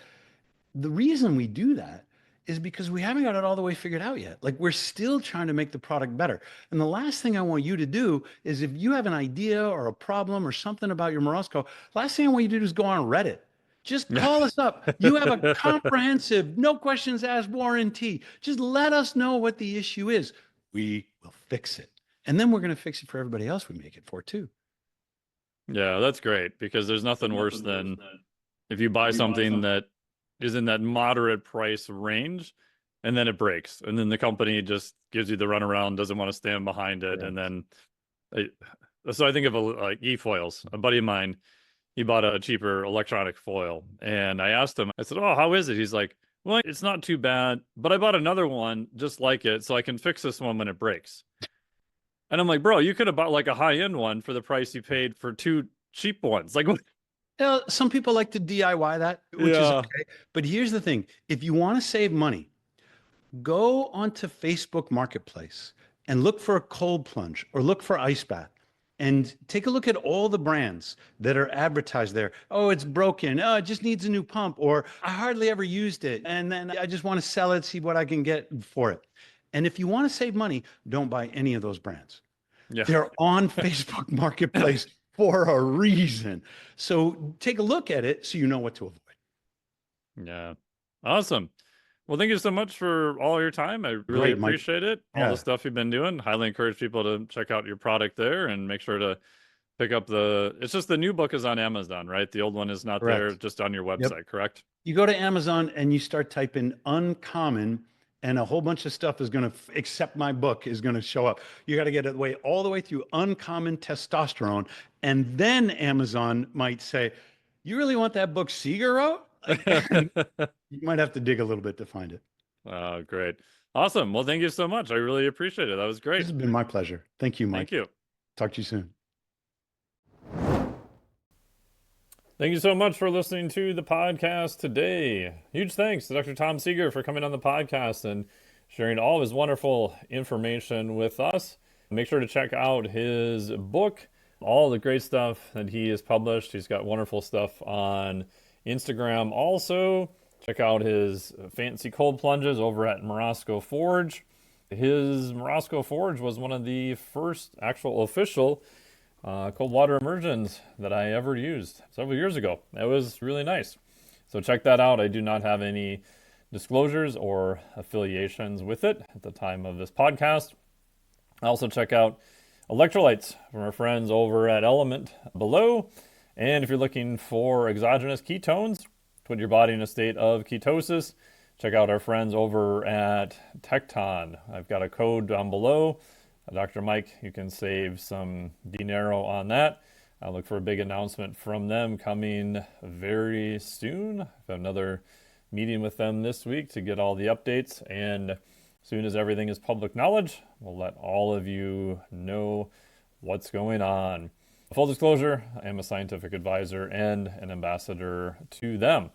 The reason we do that is because we haven't got it all the way figured out yet. Like we're still trying to make the product better. And the last thing I want you to do is if you have an idea or a problem or something about your Morozko, last thing I want you to do is go on Reddit. Just call us up. You have a comprehensive, no questions asked warranty. Just let us know what the issue is. We will fix it. And then we're going to fix it for everybody else we make it for too. Yeah, that's great because there's nothing worse than if you buy something that is in that moderate price range and then it breaks and then the company just gives you the runaround, doesn't want to stand behind it. Yeah. And then, so I think of like e-foils. A buddy of mine, he bought a cheaper electronic foil and I asked him, I said, oh, how is it? He's like, well, it's not too bad, but I bought another one just like it so I can fix this one when it breaks. And I'm like, bro, you could have bought like a high-end one for the price you paid for two cheap ones. Like, Some people like to DIY that, which is okay. But here's the thing. If you want to save money, go onto Facebook Marketplace and look for a cold plunge or look for ice bath and take a look at all the brands that are advertised there. Oh, it's broken. Oh, it just needs a new pump. Or I hardly ever used it. And then I just want to sell it, see what I can get for it. And if you want to save money, don't buy any of those brands. yeah. They're on Facebook Marketplace for a reason. So take a look at it so you know what to avoid. Yeah. Awesome. Well, thank you so much for all your time. I really Great, Mike. appreciate it. All the stuff you've been doing. Highly encourage people to check out your product there and make sure to pick up it's just the new book is on Amazon, right? The old one is not there, Correct. just on your website, correct? You go to Amazon and you start typing uncommon, and a whole bunch of stuff is going to, except my book, is going to show up. You got to get it all the way through uncommon testosterone. And then Amazon might say, you really want that book Seeger wrote? You might have to dig a little bit to find it. Oh, great. Awesome. Well, thank you so much. I really appreciate it. That was great. This has been my pleasure. Thank you, Mike. Thank you. Talk to you soon. Thank you so much for listening to the podcast today. Huge thanks to Dr. Tom Seeger for coming on the podcast and sharing all of his wonderful information with us. Make sure to check out his book, all the great stuff that he has published. He's got wonderful stuff on Instagram. Also, check out his fancy cold plunges over at Morozko Forge. His Morozko Forge was one of the first actual official cold water immersions that I ever used several years ago. It was really nice. So check that out. I do not have any disclosures or affiliations with it at the time of this podcast. Also check out electrolytes from our friends over at LMNT below. And if you're looking for exogenous ketones, put your body in a state of ketosis, check out our friends over at Tecton. I've got a code down below. Dr. Mike, you can save some dinero on that. I look for a big announcement from them coming very soon. I have another meeting with them this week to get all the updates. And as soon as everything is public knowledge, we'll let all of you know what's going on. Full disclosure, I am a scientific advisor and an ambassador to them.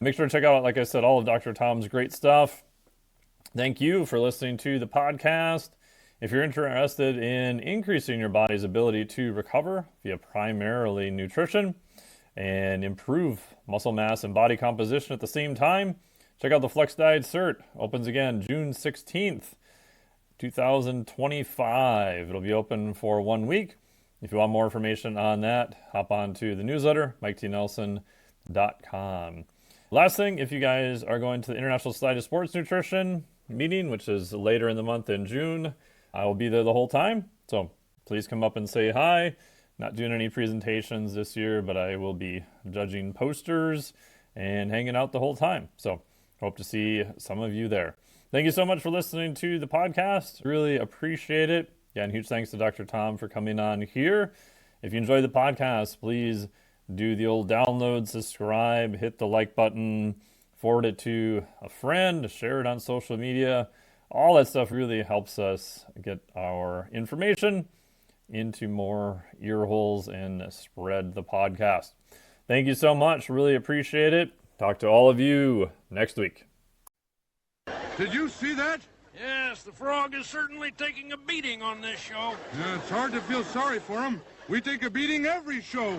Make sure to check out, like I said, all of Dr. Tom's great stuff. Thank you for listening to the podcast. If you're interested in increasing your body's ability to recover via primarily nutrition and improve muscle mass and body composition at the same time, check out the Flex Diet Cert. Opens again June 16th, 2025. It'll be open for 1 week. If you want more information on that, hop on to the newsletter, MikeTNelson.com. Last thing, if you guys are going to the International Society of Sports Nutrition meeting, which is later in the month in June, I will be there the whole time. So please come up and say hi. Not doing any presentations this year, but I will be judging posters and hanging out the whole time. So hope to see some of you there. Thank you so much for listening to the podcast. Really appreciate it. Again, huge thanks to Dr. Tom for coming on here. If you enjoy the podcast, please do the old download, subscribe, hit the like button, forward it to a friend, share it on social media. All that stuff really helps us get our information into more ear holes and spread the podcast. Thank you so much. Really appreciate it. Talk to all of you next week. Did you see that? Yes, the frog is certainly taking a beating on this show. Yeah, it's hard to feel sorry for him. We take a beating every show.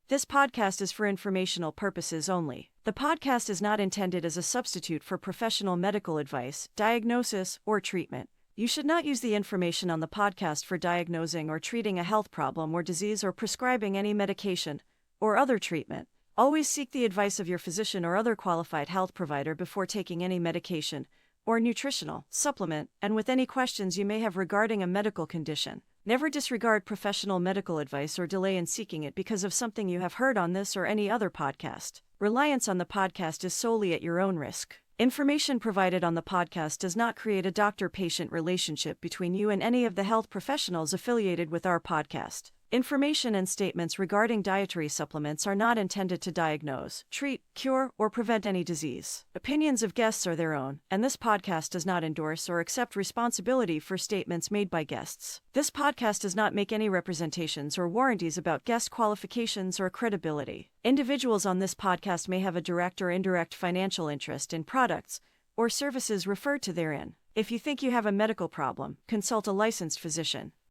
This podcast is for informational purposes only. The podcast is not intended as a substitute for professional medical advice, diagnosis, or treatment. You should not use the information on the podcast for diagnosing or treating a health problem or disease or prescribing any medication or other treatment. Always seek the advice of your physician or other qualified health provider before taking any medication or nutritional supplement, and with any questions you may have regarding a medical condition. Never disregard professional medical advice or delay in seeking it because of something you have heard on this or any other podcast. Reliance on the podcast is solely at your own risk. Information provided on the podcast does not create a doctor-patient relationship between you and any of the health professionals affiliated with our podcast. Information and statements regarding dietary supplements are not intended to diagnose, treat, cure, or prevent any disease. Opinions of guests are their own, and this podcast does not endorse or accept responsibility for statements made by guests. This podcast does not make any representations or warranties about guest qualifications or credibility. Individuals on this podcast may have a direct or indirect financial interest in products or services referred to therein. If you think you have a medical problem, consult a licensed physician.